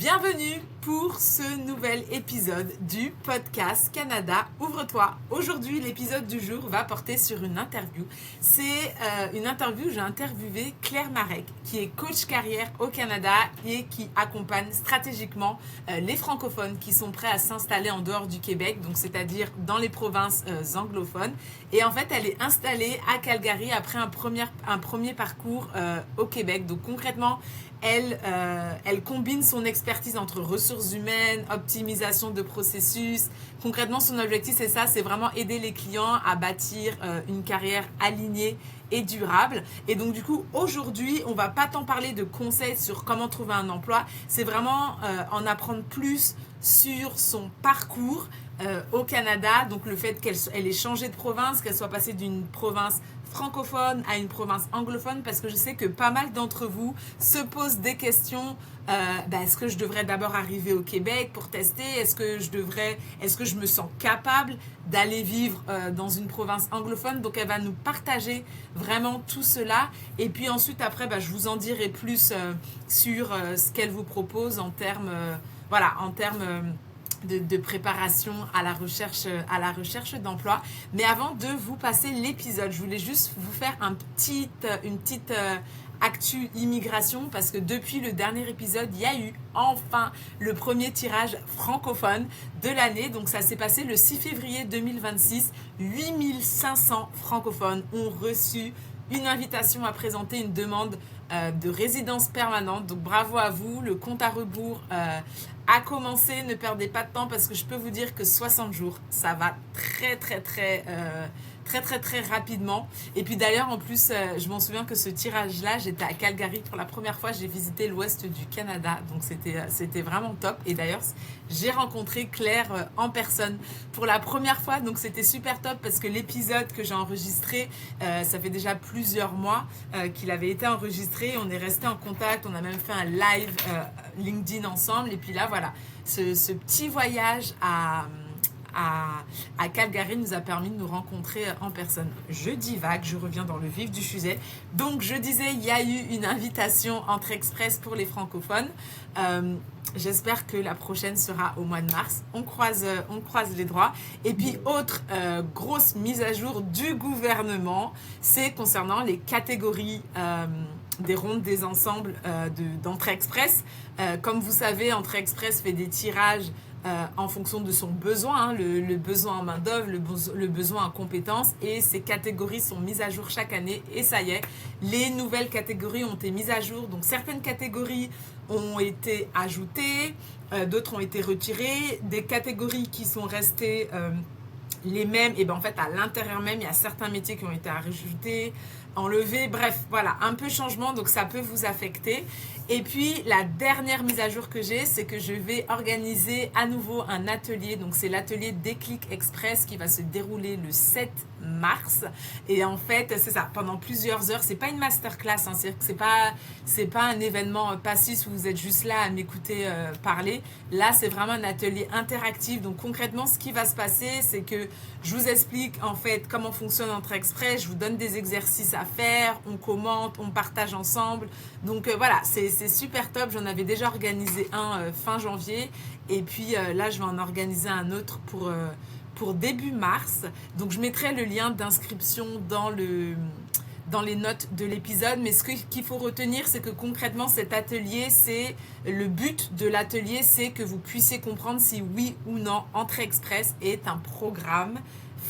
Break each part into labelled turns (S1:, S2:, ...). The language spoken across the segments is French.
S1: Bienvenue pour ce nouvel épisode du podcast Canada Ouvre-toi. Aujourd'hui, l'épisode du jour va porter sur une interview. C'est une interview où j'ai interviewé Claire Marek, qui est coach carrière au Canada et qui accompagne stratégiquement les francophones qui sont prêts à s'installer en dehors du Québec, donc c'est-à-dire dans les provinces anglophones. Et en fait, elle est installée à Calgary après un premier parcours au Québec. Donc concrètement, elle combine son expertise entre ressources humaines, optimisation de processus. Concrètement, son objectif, c'est ça, c'est vraiment aider les clients à bâtir une carrière alignée et durable. Et donc, du coup, aujourd'hui, on va pas tant parler de conseils sur comment trouver un emploi. C'est vraiment en apprendre plus sur son parcours au Canada. Donc, le fait qu'elle ait changé de province, qu'elle soit passée d'une province francophone à une province anglophone, parce que je sais que pas mal d'entre vous se posent des questions. Est-ce que je devrais d'abord arriver au Québec pour tester? Est-ce que je me sens capable d'aller vivre dans une province anglophone? Donc elle va nous partager vraiment tout cela. Et puis ensuite, après, je vous en dirai plus sur ce qu'elle vous propose en termes de préparation à la recherche d'emploi. Mais avant de vous passer l'épisode, je voulais juste vous faire une petite actu immigration, parce que depuis le dernier épisode, il y a eu enfin le premier tirage francophone de l'année. Donc ça s'est passé le 6 février 2026. 8500 francophones ont reçu une invitation à présenter une demande de résidence permanente. Donc bravo à vous, le compte à rebours a commencé. Ne perdez pas de temps, parce que je peux vous dire que 60 jours, ça va très rapidement. Et puis d'ailleurs, en plus, je m'en souviens que ce tirage-là, j'étais à Calgary pour la première fois. J'ai visité l'ouest du Canada, donc c'était vraiment top. Et d'ailleurs, j'ai rencontré Claire en personne pour la première fois, donc c'était super top, parce que l'épisode que j'ai enregistré, ça fait déjà plusieurs mois qu'il avait été enregistré. On est resté en contact, on a même fait un live LinkedIn ensemble. Et puis là, voilà, ce petit voyage à Calgary nous a permis de nous rencontrer en personne. Je divague, je reviens dans le vif du sujet. Donc je disais, il y a eu une invitation Entrée Express pour les francophones. J'espère que la prochaine sera au mois de mars. On croise les doigts. Et puis autre grosse mise à jour du gouvernement, c'est concernant les catégories des rondes des ensembles d'Entrée Express. Comme vous savez, Entrée Express fait des tirages en fonction de son besoin, le besoin en main-d'œuvre, le besoin en compétences, et ces catégories sont mises à jour chaque année. Et ça y est, les nouvelles catégories ont été mises à jour. Donc certaines catégories ont été ajoutées, d'autres ont été retirées. Des catégories qui sont restées les mêmes, et en fait à l'intérieur même, il y a certains métiers qui ont été rajoutés, enlevés, bref, voilà, un peu changement, donc ça peut vous affecter. Et puis la dernière mise à jour que j'ai, c'est que je vais organiser à nouveau un atelier. Donc c'est l'atelier Déclic Express qui va se dérouler le 7 mars. Et en fait, c'est ça, pendant plusieurs heures. C'est pas une masterclass, hein, c'est pas un événement passif où vous êtes juste là à m'écouter parler. Là, c'est vraiment un atelier interactif. Donc concrètement, ce qui va se passer, c'est que je vous explique en fait comment fonctionne Entrée Express. Je vous donne des exercices à faire, on commente, on partage ensemble. Donc voilà, c'est super top. J'en avais déjà organisé un fin janvier, et puis là je vais en organiser un autre pour début mars. Donc je mettrai le lien d'inscription dans les notes de l'épisode. Mais ce qu'il faut retenir, c'est que concrètement cet atelier, le but de l'atelier, c'est que vous puissiez comprendre si oui ou non Entrée Express est un programme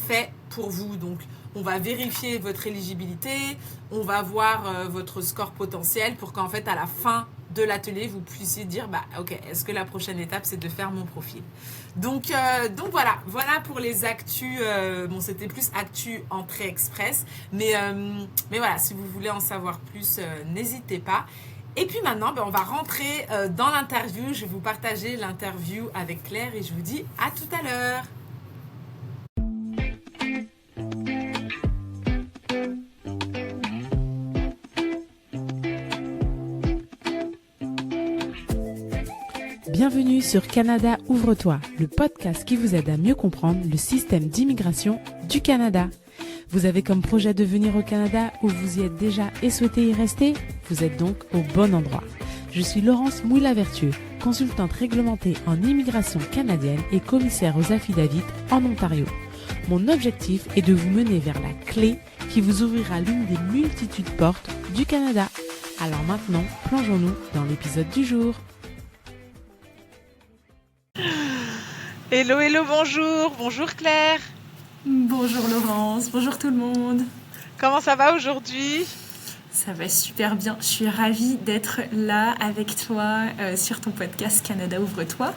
S1: fait pour vous. Donc on va vérifier votre éligibilité, on va voir votre score potentiel, pour qu'en fait à la fin de l'atelier vous puissiez dire ok, est-ce que la prochaine étape c'est de faire mon profil. Donc voilà pour les actus. C'était plus actu Entrée Express, mais voilà, si vous voulez en savoir plus, n'hésitez pas. Et puis maintenant, on va rentrer dans l'interview. Je vais vous partager l'interview avec Claire et je vous dis à tout à l'heure.
S2: Bienvenue sur Canada Ouvre-toi, le podcast qui vous aide à mieux comprendre le système d'immigration du Canada. Vous avez comme projet de venir au Canada ou vous y êtes déjà et souhaitez y rester? Vous êtes donc au bon endroit. Je suis Laurence Mouilla-Vertueux, consultante réglementée en immigration canadienne et commissaire aux affidavits en Ontario. Mon objectif est de vous mener vers la clé qui vous ouvrira l'une des multitudes portes du Canada. Alors maintenant, plongeons-nous dans l'épisode du jour.
S1: Hello, hello, bonjour. Bonjour Claire.
S3: Bonjour Laurence, bonjour tout le monde.
S1: Comment ça va aujourd'hui ?
S3: Ça va super bien. Je suis ravie d'être là avec toi sur ton podcast Canada Ouvre-toi.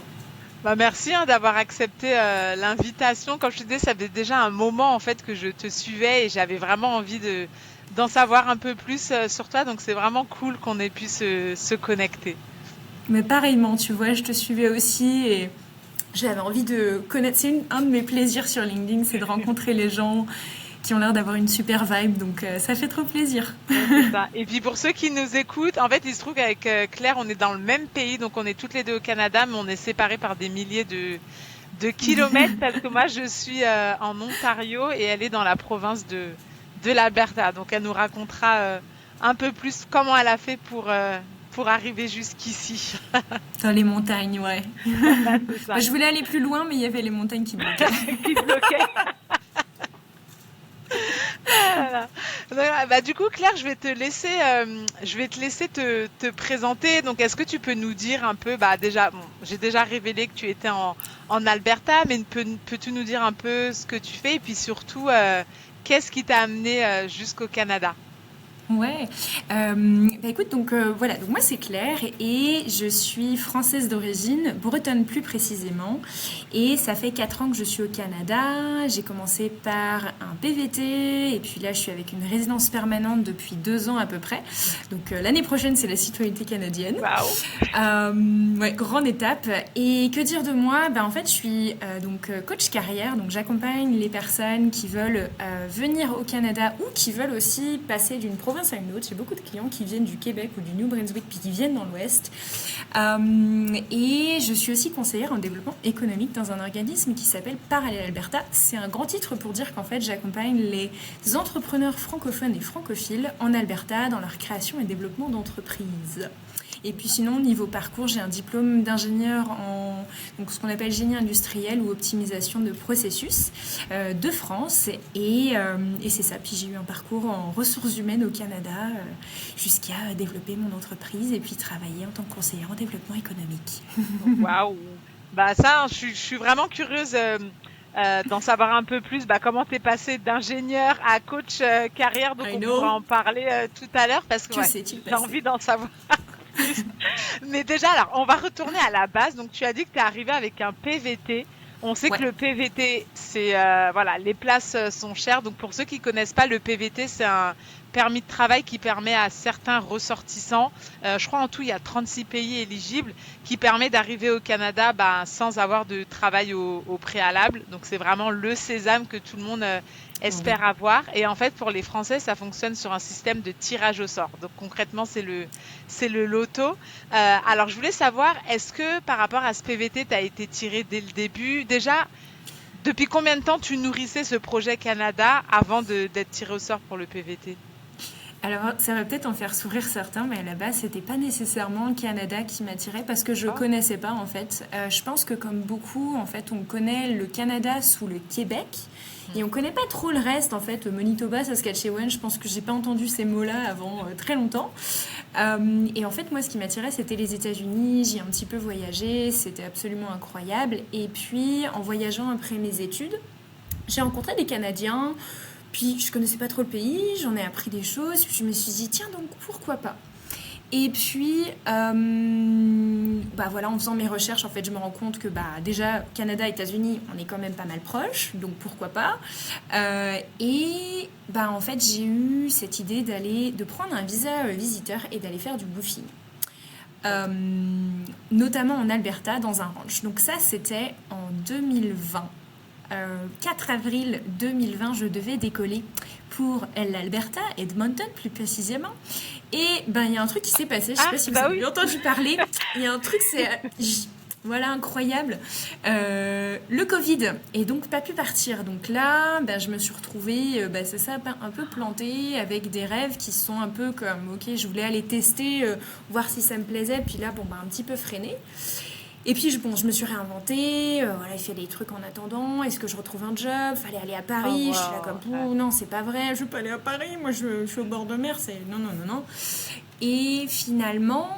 S1: Merci d'avoir accepté l'invitation. Comme je te disais, ça fait déjà un moment en fait que je te suivais et j'avais vraiment envie d'en savoir un peu plus sur toi. Donc c'est vraiment cool qu'on ait pu se connecter.
S3: Mais pareillement, tu vois, je te suivais aussi et j'avais envie de connaître. C'est un de mes plaisirs sur LinkedIn, c'est de rencontrer les gens qui ont l'air d'avoir une super vibe, donc ça fait trop plaisir.
S1: C'est ça. Et puis pour ceux qui nous écoutent, en fait, il se trouve qu'avec Claire, on est dans le même pays, donc on est toutes les deux au Canada, mais on est séparés par des milliers de kilomètres, parce que moi, je suis en Ontario et elle est dans la province de l'Alberta. Donc elle nous racontera un peu plus comment elle a fait pour arriver jusqu'ici.
S3: Dans les montagnes, ouais. C'est ça. Je voulais aller plus loin, mais il y avait les montagnes qui bloquaient.
S1: Voilà. Du coup, Claire, je vais te laisser te présenter. Donc, est-ce que tu peux nous dire un peu, déjà, j'ai déjà révélé que tu étais en Alberta, mais peux-tu nous dire un peu ce que tu fais et puis surtout, qu'est-ce qui t'a amené jusqu'au Canada ?
S3: Ouais, écoute, donc moi c'est Claire et je suis française d'origine, bretonne plus précisément, et ça fait 4 ans que je suis au Canada. J'ai commencé par un PVT et puis là je suis avec une résidence permanente depuis 2 ans à peu près, donc l'année prochaine c'est la citoyenneté canadienne.
S1: Wow.
S3: Grande étape. Et que dire de moi ? En fait je suis coach carrière, donc j'accompagne les personnes qui veulent venir au Canada ou qui veulent aussi passer d'une province à une autre. J'ai beaucoup de clients qui viennent du Québec ou du New Brunswick puis qui viennent dans l'Ouest. Et je suis aussi conseillère en développement économique dans un organisme qui s'appelle Parallèle Alberta. C'est un grand titre pour dire qu'en fait j'accompagne les entrepreneurs francophones et francophiles en Alberta dans leur création et développement d'entreprises. Et puis sinon, niveau parcours, j'ai un diplôme d'ingénieur en ce qu'on appelle génie industriel ou optimisation de processus de France. Et c'est ça. Puis j'ai eu un parcours en ressources humaines au Canada jusqu'à développer mon entreprise et puis travailler en tant que conseillère en développement économique.
S1: Waouh. Ça, je suis vraiment curieuse d'en savoir un peu plus. Comment t'es passée d'ingénieur à coach carrière. Donc on pourra en parler tout à l'heure parce que j'ai envie d'en savoir. Mais déjà, alors, on va retourner à la base. Donc, tu as dit que tu es arrivé avec un PVT. On sait que le PVT, c'est les places sont chères. Donc, pour ceux qui connaissent pas, le PVT, c'est un permis de travail qui permet à certains ressortissants, je crois en tout il y a 36 pays éligibles, qui permet d'arriver au Canada sans avoir de travail au préalable. Donc, c'est vraiment le sésame que tout le monde espère avoir. Et en fait, pour les Français, ça fonctionne sur un système de tirage au sort. Donc, concrètement, c'est le loto. Alors, je voulais savoir, est-ce que par rapport à ce PVT, tu as été tiré dès le début ? Déjà, depuis combien de temps tu nourrissais ce projet Canada avant d'être tiré au sort pour le PVT ?
S3: Alors, ça va peut-être en faire sourire certains, mais à la base, c'était pas nécessairement le Canada qui m'attirait parce que je connaissais pas, en fait. Je pense que comme beaucoup, en fait, on connaît le Canada sous le Québec et on connaît pas trop le reste, en fait. Manitoba, Saskatchewan, je pense que j'ai pas entendu ces mots-là avant très longtemps. Et en fait, moi, ce qui m'attirait, c'était les États-Unis. J'y ai un petit peu voyagé, c'était absolument incroyable. Et puis, en voyageant après mes études, j'ai rencontré des Canadiens. Puis je connaissais pas trop le pays, j'en ai appris des choses, puis je me suis dit tiens donc pourquoi pas. Et puis en faisant mes recherches en fait je me rends compte que déjà Canada, États-Unis on est quand même pas mal proches, donc pourquoi pas. En fait j'ai eu cette idée de prendre un visa visiteur et d'aller faire du bushing. Notamment en Alberta dans un ranch. Donc ça c'était en 2020. 4 avril 2020, je devais décoller pour l'Alberta, Edmonton plus précisément. Et il y a un truc qui s'est passé, je ne sais pas si vous avez entendu parler. Il y a un truc, Voilà, incroyable. Le Covid, et donc pas pu partir. Donc là, je me suis retrouvée, c'est ça, un peu plantée avec des rêves qui sont un peu comme, ok, je voulais aller tester, voir si ça me plaisait, puis là, un petit peu freiné. Et puis, je me suis réinventée, voilà, j'ai fait des trucs en attendant, est-ce que je retrouve un job, fallait aller à Paris, je suis là comme, non, c'est pas vrai, je veux pas aller à Paris, moi je suis au bord de mer, c'est non. Et finalement...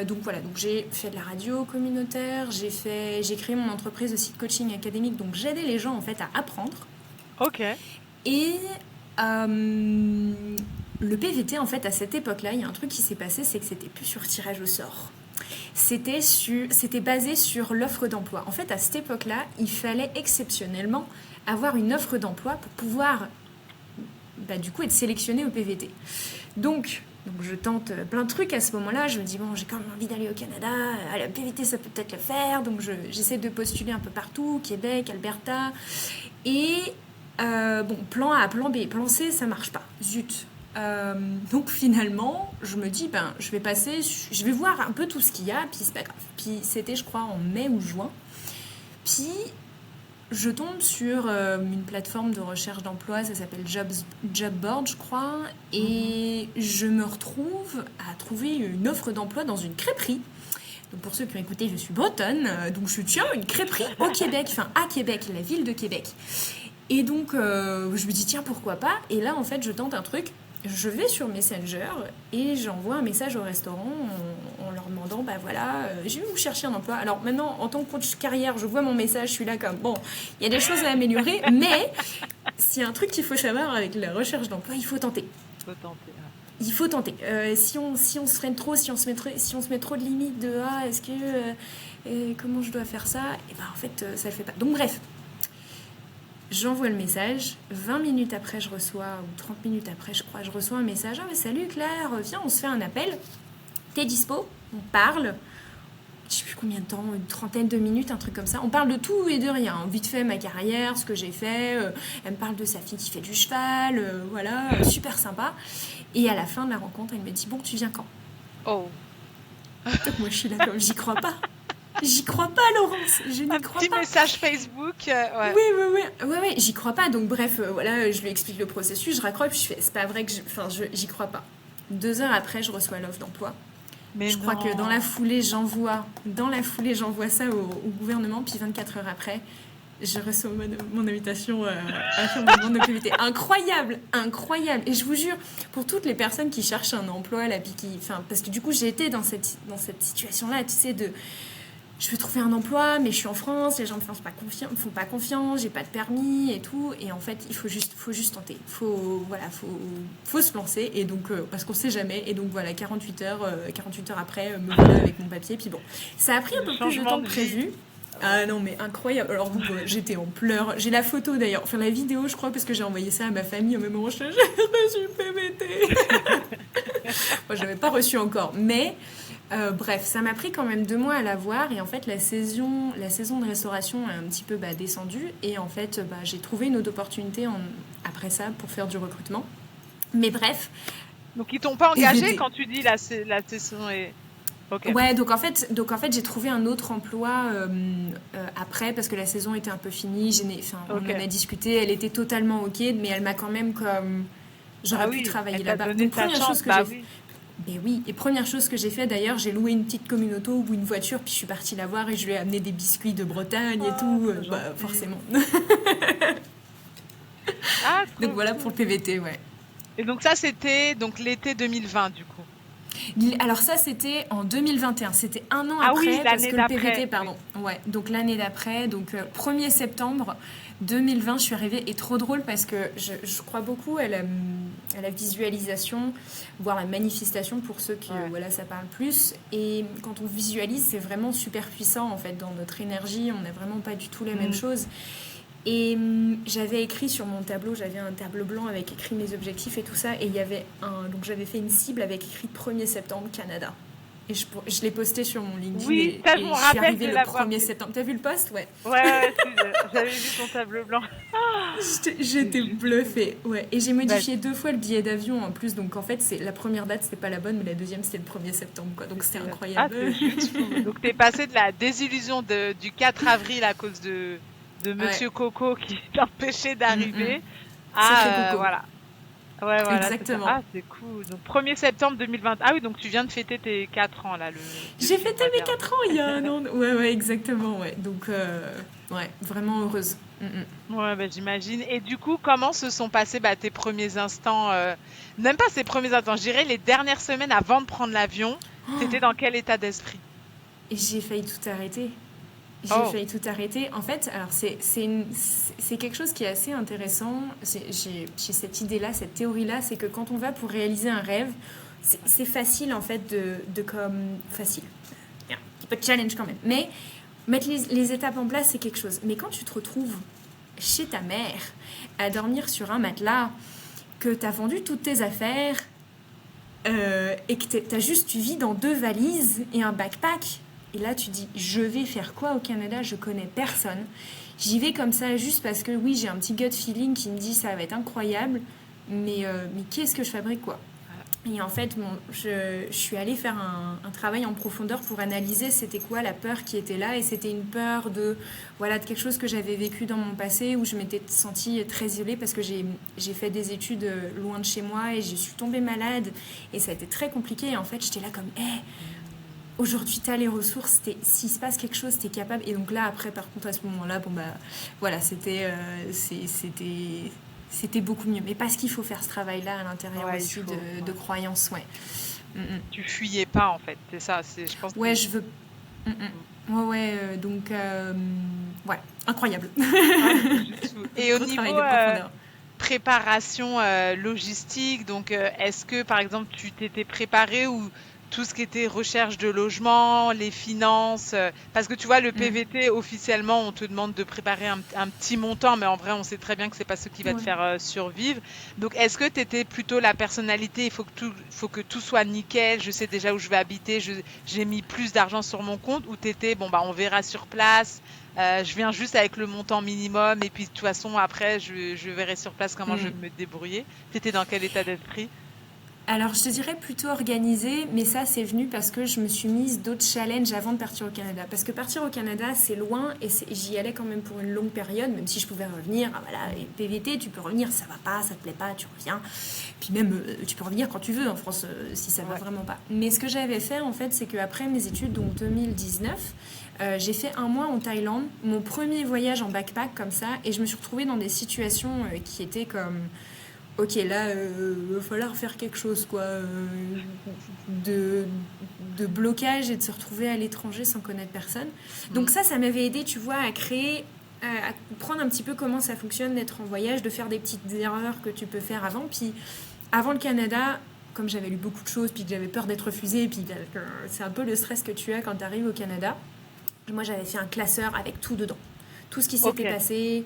S3: donc j'ai fait de la radio communautaire, j'ai créé mon entreprise aussi de coaching académique, donc j'aidais les gens en fait à apprendre.
S4: Ok.
S3: Et le PVT en fait à cette époque-là, il y a un truc qui s'est passé, c'est que c'était plus sur tirage au sort. C'était basé sur l'offre d'emploi. En fait, à cette époque-là, il fallait exceptionnellement avoir une offre d'emploi pour pouvoir du coup être sélectionné au PVT. Donc je tente plein de trucs à ce moment-là. Je me dis, j'ai quand même envie d'aller au Canada. À la PVT, ça peut peut-être le faire. Donc, j'essaie de postuler un peu partout. Québec, Alberta. Et, plan A, plan B, plan C, ça marche pas. Zut. Donc, finalement, je me dis, je vais voir un peu tout ce qu'il y a. Puis, c'est pas grave. Puis, c'était, je crois, en mai ou juin. Puis... je tombe sur une plateforme de recherche d'emploi, ça s'appelle Jobboard, je crois, et je me retrouve à trouver une offre d'emploi dans une crêperie. Donc pour ceux qui ont écouté, je suis bretonne, donc je tiens une crêperie au Québec, à Québec, la ville de Québec. Et donc je me dis tiens, pourquoi pas, et là en fait je tente un truc. Je vais sur Messenger et j'envoie un message au restaurant en leur demandant je vais vous chercher un emploi. Alors maintenant, en tant que coach carrière, je vois mon message, je suis là comme il y a des choses à améliorer, mais s'il y a un truc qu'il faut savoir avec la recherche d'emploi, il faut tenter. Il faut tenter. Si on se freine trop, si on se met trop de limites de est-ce que comment je dois faire ça, et en fait ça le fait pas. Donc bref. J'envoie le message, 20 minutes après je reçois, ou 30 minutes après je crois, je reçois un message. Salut Claire, viens, on se fait un appel. T'es dispo? On parle. Je sais plus combien de temps, une trentaine de minutes, un truc comme ça. On parle de tout et de rien. Vite fait, ma carrière, ce que j'ai fait. Elle me parle de sa fille qui fait du cheval. Super sympa. Et à la fin de la rencontre, elle me dit, tu viens quand?
S4: Oh.
S3: Donc moi je suis là comme, j'y crois pas. J'y crois pas, Laurence. Je n'y crois pas.
S4: Un petit message Facebook. Ouais.
S3: Oui, j'y crois pas. Donc, bref, je lui explique le processus. Je raccroche. Je fais, c'est pas vrai que j'y crois pas. 2 heures après, je reçois l'offre d'emploi.
S4: Mais
S3: je crois que dans la foulée, j'envoie ça au gouvernement. Puis 24 heures après, je reçois mon invitation à faire mon demande de PVT. Incroyable. Et je vous jure, pour toutes les personnes qui cherchent un emploi, parce que du coup, j'ai été dans cette situation-là, tu sais, je veux trouver un emploi, mais je suis en France, les gens me font pas confiance, j'ai pas de permis et tout. Et en fait, il faut juste tenter. Faut se lancer. Et donc, parce qu'on sait jamais. Et donc, 48 heures après, me voilà avec mon papier. Puis bon, ça a pris un peu plus de temps que prévu. Ah non, mais incroyable. Alors, j'étais en pleurs. J'ai la photo d'ailleurs, la vidéo, je crois, parce que j'ai envoyé ça à ma famille au même moment. J'ai reçu PVT. Moi, j'avais pas reçu encore, mais. Bref, ça m'a pris quand même 2 mois à l'avoir et en fait la saison de restauration a un petit peu descendu et en fait j'ai trouvé une autre opportunité après ça pour faire du recrutement. Mais bref.
S4: Donc ils t'ont pas engagé quand tu dis la saison est... Okay.
S3: Ouais, donc en fait j'ai trouvé un autre emploi après parce que la saison était un peu finie. On en a discuté, elle était totalement ok, mais elle m'a quand même comme j'aurais pu travailler là-bas. Donc première chose que j'ai fait. Ben oui, et première chose que j'ai fait d'ailleurs, j'ai loué une petite communauté ou une voiture, puis je suis partie la voir et je lui ai amené des biscuits de Bretagne et tout, forcément. Donc voilà pour le PVT, ouais.
S4: Et donc ça c'était l'été 2020 du coup.
S3: Alors ça c'était en 2021, c'était un an après parce que le PVT, pardon. Ouais, donc l'année d'après, donc 1er septembre 2020, je suis arrivée, et trop drôle parce que je crois beaucoup à la visualisation, voire la manifestation pour ceux qui, ça parle plus. Et quand on visualise, c'est vraiment super puissant en fait dans notre énergie, on n'a vraiment pas du tout la même chose. Et j'avais écrit sur mon tableau, j'avais un tableau blanc avec écrit mes objectifs et tout ça, et il y avait donc j'avais fait une cible avec écrit 1er septembre Canada. Et je l'ai posté sur mon LinkedIn
S4: Oui,
S3: et
S4: ça, je
S3: je
S4: m'en
S3: suis
S4: rappelle
S3: arrivée
S4: de
S3: le
S4: l'avoir
S3: 1er
S4: vu.
S3: septembre. T'as vu le post? Ouais.
S4: Ouais, j'avais vu ton tableau blanc.
S3: J'étais bluffée, ouais. Et j'ai
S4: Bah,
S3: modifié 2 fois le billet d'avion en plus, donc en fait, la première date, c'était pas la bonne, mais la deuxième, c'était le 1er septembre, quoi. Donc c'était incroyable.
S4: c'est juste fou. Donc, t'es passé de la désillusion du 4 avril à cause de
S3: Ouais.
S4: Monsieur Coco qui t'empêchait
S3: Mm, mm.
S4: d'arriver
S3: Sacré
S4: à,
S3: coco.
S4: voilà. Ouais, voilà, c'est ça.
S3: Exactement.
S4: Ah, c'est cool. Donc, 1er septembre 2020. Ah oui, donc tu viens de fêter tes 4 ans, là,
S3: J'ai
S4: depuis le
S3: fêté
S4: mois
S3: mes
S4: dernier.
S3: 4 ans il y a un an. Ouais, ouais, exactement, ouais. Donc, ouais, vraiment heureuse. Mm, mm.
S4: Ouais, bah, j'imagine. Et du coup, comment se sont passés tes premiers instants, même pas ces premiers instants, je dirais les dernières semaines avant de prendre l'avion, t'étais dans quel état d'esprit?
S3: Et j'ai failli tout arrêter. J'ai
S4: Oh,
S3: failli tout arrêter. En fait, alors c'est quelque chose qui est assez intéressant. J'ai cette idée-là, cette théorie-là, c'est que quand on va pour réaliser un rêve, c'est facile en fait de comme facile. Il y a un petit peu de challenge quand même. Mais mettre les étapes en place, c'est quelque chose. Mais quand tu te retrouves chez ta mère à dormir sur un matelas, que tu as vendu toutes tes affaires et que tu vis dans 2 valises et un backpack. Et là, tu dis, je vais faire quoi au Canada? Je connais personne. J'y vais comme ça juste parce que oui, j'ai un petit gut feeling qui me dit ça va être incroyable. Mais qu'est-ce que je fabrique, quoi? Et en fait, je suis allée faire un travail en profondeur pour analyser c'était quoi la peur qui était là. Et c'était une peur de quelque chose que j'avais vécu dans mon passé où je m'étais sentie très isolée parce que j'ai fait des études loin de chez moi et je suis tombée malade. Et ça a été très compliqué. Et en fait, j'étais là comme, aujourd'hui, tu as les ressources, s'il se passe quelque chose, tu es capable. Et donc là, après, par contre, à ce moment-là, voilà, c'était beaucoup mieux. Mais parce qu'il faut faire ce travail-là à l'intérieur
S4: ouais,
S3: aussi de croyances, ouais. Mm, mm.
S4: tu fuyais pas en fait, c'est ça. Je pense que
S3: Ouais, je veux. Mm, mm. Ouais, ouais, donc, ouais, incroyable.
S4: ah, c'est juste fou. Et au
S3: Gros
S4: niveau
S3: travail de profondeur.
S4: préparation logistique, donc est-ce que par exemple tu t'étais préparé ou tout ce qui était recherche de logement, les finances, parce que tu vois le
S3: Mm.
S4: PVT officiellement on te demande de préparer un petit montant, mais en vrai on sait très bien que c'est pas ce qui va te
S3: Ouais.
S4: faire survivre. Donc est-ce que tu étais plutôt la personnalité, il faut que tout soit nickel, je sais déjà où je vais habiter, j'ai mis plus d'argent sur mon compte, ou t'étais bon on verra sur place. Je viens juste avec le montant minimum et puis de toute façon après je verrai sur place comment je vais
S3: Mm.
S4: me débrouiller. T'étais dans quel état d'esprit?
S3: Alors, je te dirais plutôt organisé, mais ça, c'est venu parce que je me suis mise d'autres challenges avant de partir au Canada. Parce que partir au Canada, c'est loin et j'y allais quand même pour une longue période, même si je pouvais revenir. Ah, voilà, et PVT, tu peux revenir, ça va pas, ça te plaît pas, tu reviens. Puis même, tu peux revenir quand tu veux en France, si ça va
S4: Ouais.
S3: vraiment pas. Mais ce que j'avais fait, en fait, c'est qu'après mes études, donc 2019, j'ai fait 1 mois en Thaïlande, mon premier voyage en backpack comme ça, et je me suis retrouvée dans des situations qui étaient comme ok, là, va falloir faire quelque chose, quoi, de, de blocage et de se retrouver à l'étranger sans connaître personne. Donc ça m'avait aidé, tu vois, à créer, à comprendre un petit peu comment ça fonctionne d'être en voyage, de faire des petites erreurs que tu peux faire avant. Puis avant le Canada, comme j'avais lu beaucoup de choses, puis que j'avais peur d'être refusée, puis c'est un peu le stress que tu as quand tu arrives au Canada. Moi, j'avais fait un classeur avec tout dedans. Tout ce qui
S4: Ok.
S3: s'était passé,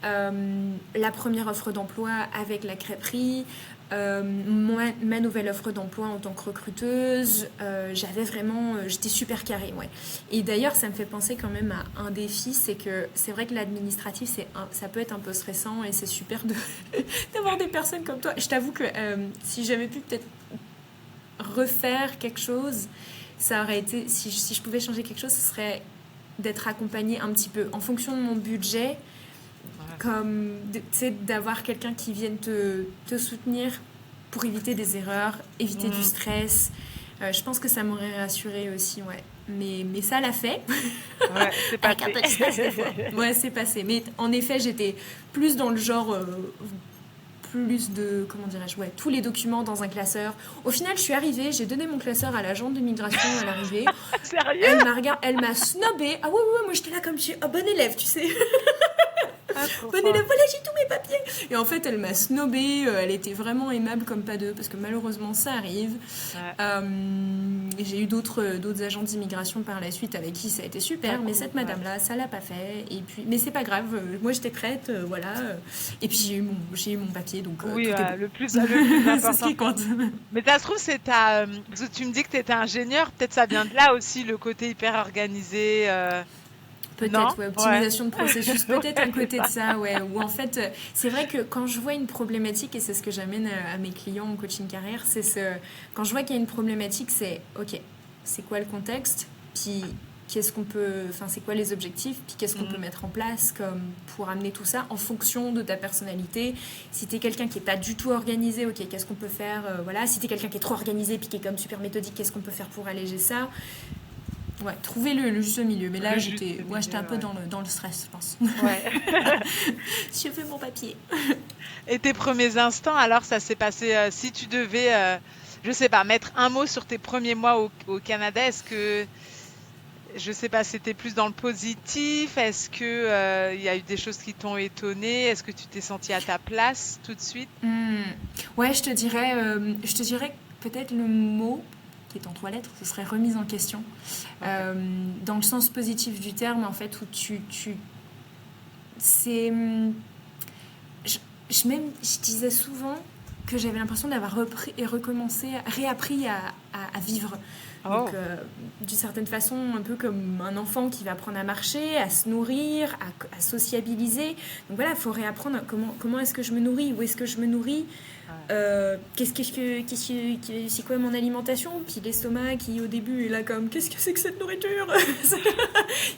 S3: la première offre d'emploi avec la crêperie, ma nouvelle offre d'emploi en tant que recruteuse. J'étais super carrée, ouais. Et d'ailleurs, ça me fait penser quand même à un défi, c'est que c'est vrai que l'administratif, ça peut être un peu stressant et c'est super d'avoir des personnes comme toi. Je t'avoue que si j'avais pu peut-être refaire quelque chose, ça aurait été, si je pouvais changer quelque chose, ce serait d'être accompagnée un petit peu en fonction de mon budget, comme tu sais, d'avoir quelqu'un qui vienne te soutenir pour éviter des erreurs, éviter du stress. Je pense que ça m'aurait rassurée aussi, ouais. Mais ça l'a fait.
S4: Ouais, c'est
S3: Avec un peu de
S4: passé.
S3: stress des fois. Ouais, c'est passé. Mais en effet, j'étais plus dans le genre plus de, comment dirais-je, ouais, tous les documents dans un classeur. Au final, je suis arrivée, j'ai donné mon classeur à l'agente de migration à l'arrivée.
S4: Sérieux?
S3: Elle m'a snobée. Ah ouais, moi j'étais là comme je suis un bon élève, tu sais.
S4: Trop
S3: Venez,
S4: fort.
S3: voilà, j'ai tous mes papiers. Et en fait, elle m'a snobée. Elle était vraiment aimable comme pas deux, parce que malheureusement, ça arrive.
S4: Ouais.
S3: Et j'ai eu d'autres agents d'immigration par la suite avec qui ça a été super,
S4: Ah,
S3: mais
S4: cool,
S3: cette
S4: ouais.
S3: madame-là, ça l'a pas fait. Et puis, mais c'est pas grave. Moi, j'étais prête, voilà. Et puis j'ai eu mon papier, donc
S4: Oui,
S3: tout est bon.
S4: le plus
S3: C'est ce
S4: important.
S3: qui compte.
S4: Mais ça se trouve, parce que tu me dis que tu étais ingénieur, peut-être ça vient de là aussi, le côté hyper organisé. Non?
S3: Peut-être, ouais,
S4: Ouais.
S3: optimisation de processus, peut-être un côté de ça, ouais. Où en fait, c'est vrai que quand je vois une problématique, et c'est ce que j'amène à mes clients en coaching carrière, quand je vois qu'il y a une problématique, c'est, ok, c'est quoi le contexte, puis qu'est-ce qu'on peut, enfin, c'est quoi les objectifs, puis qu'est-ce qu'on peut
S4: Mhm.
S3: mettre en place comme pour amener tout ça en fonction de ta personnalité. Si t'es quelqu'un qui est pas du tout organisé, ok, qu'est-ce qu'on peut faire, voilà. Si t'es quelqu'un qui est trop organisé, puis qui est comme super méthodique, qu'est-ce qu'on peut faire pour alléger ça. Ouais, trouver le juste milieu. Mais là,
S4: Le
S3: j'étais
S4: juste
S3: un
S4: milieu,
S3: peu
S4: ouais.
S3: dans le stress, je pense.
S4: Ouais.
S3: J'ai fait mon papier.
S4: Et tes premiers instants, alors, ça s'est passé, si tu devais, je sais pas, mettre un mot sur tes premiers mois au Canada, est-ce que, je sais pas, c'était plus dans le positif? Est-ce que, il y a eu des choses qui t'ont étonné? Est-ce que tu t'es sentie à ta place tout de suite?
S3: Ouais, je te dirais que peut-être le mot qui est en 3 lettres, ce serait remise en question.
S4: Ok.
S3: Dans le sens positif du terme, en fait, où c'est... je disais souvent que j'avais l'impression d'avoir repris et recommencé, réappris à vivre.
S4: Oh,
S3: Donc, d'une certaine façon, un peu comme un enfant qui va apprendre à marcher, à se nourrir, à sociabiliser. Donc voilà, il faut réapprendre comment est-ce que je me nourris, où est-ce que je me nourris,
S4: ouais.
S3: c'est quoi mon alimentation, puis l'estomac qui au début est là comme qu'est-ce que c'est que cette nourriture.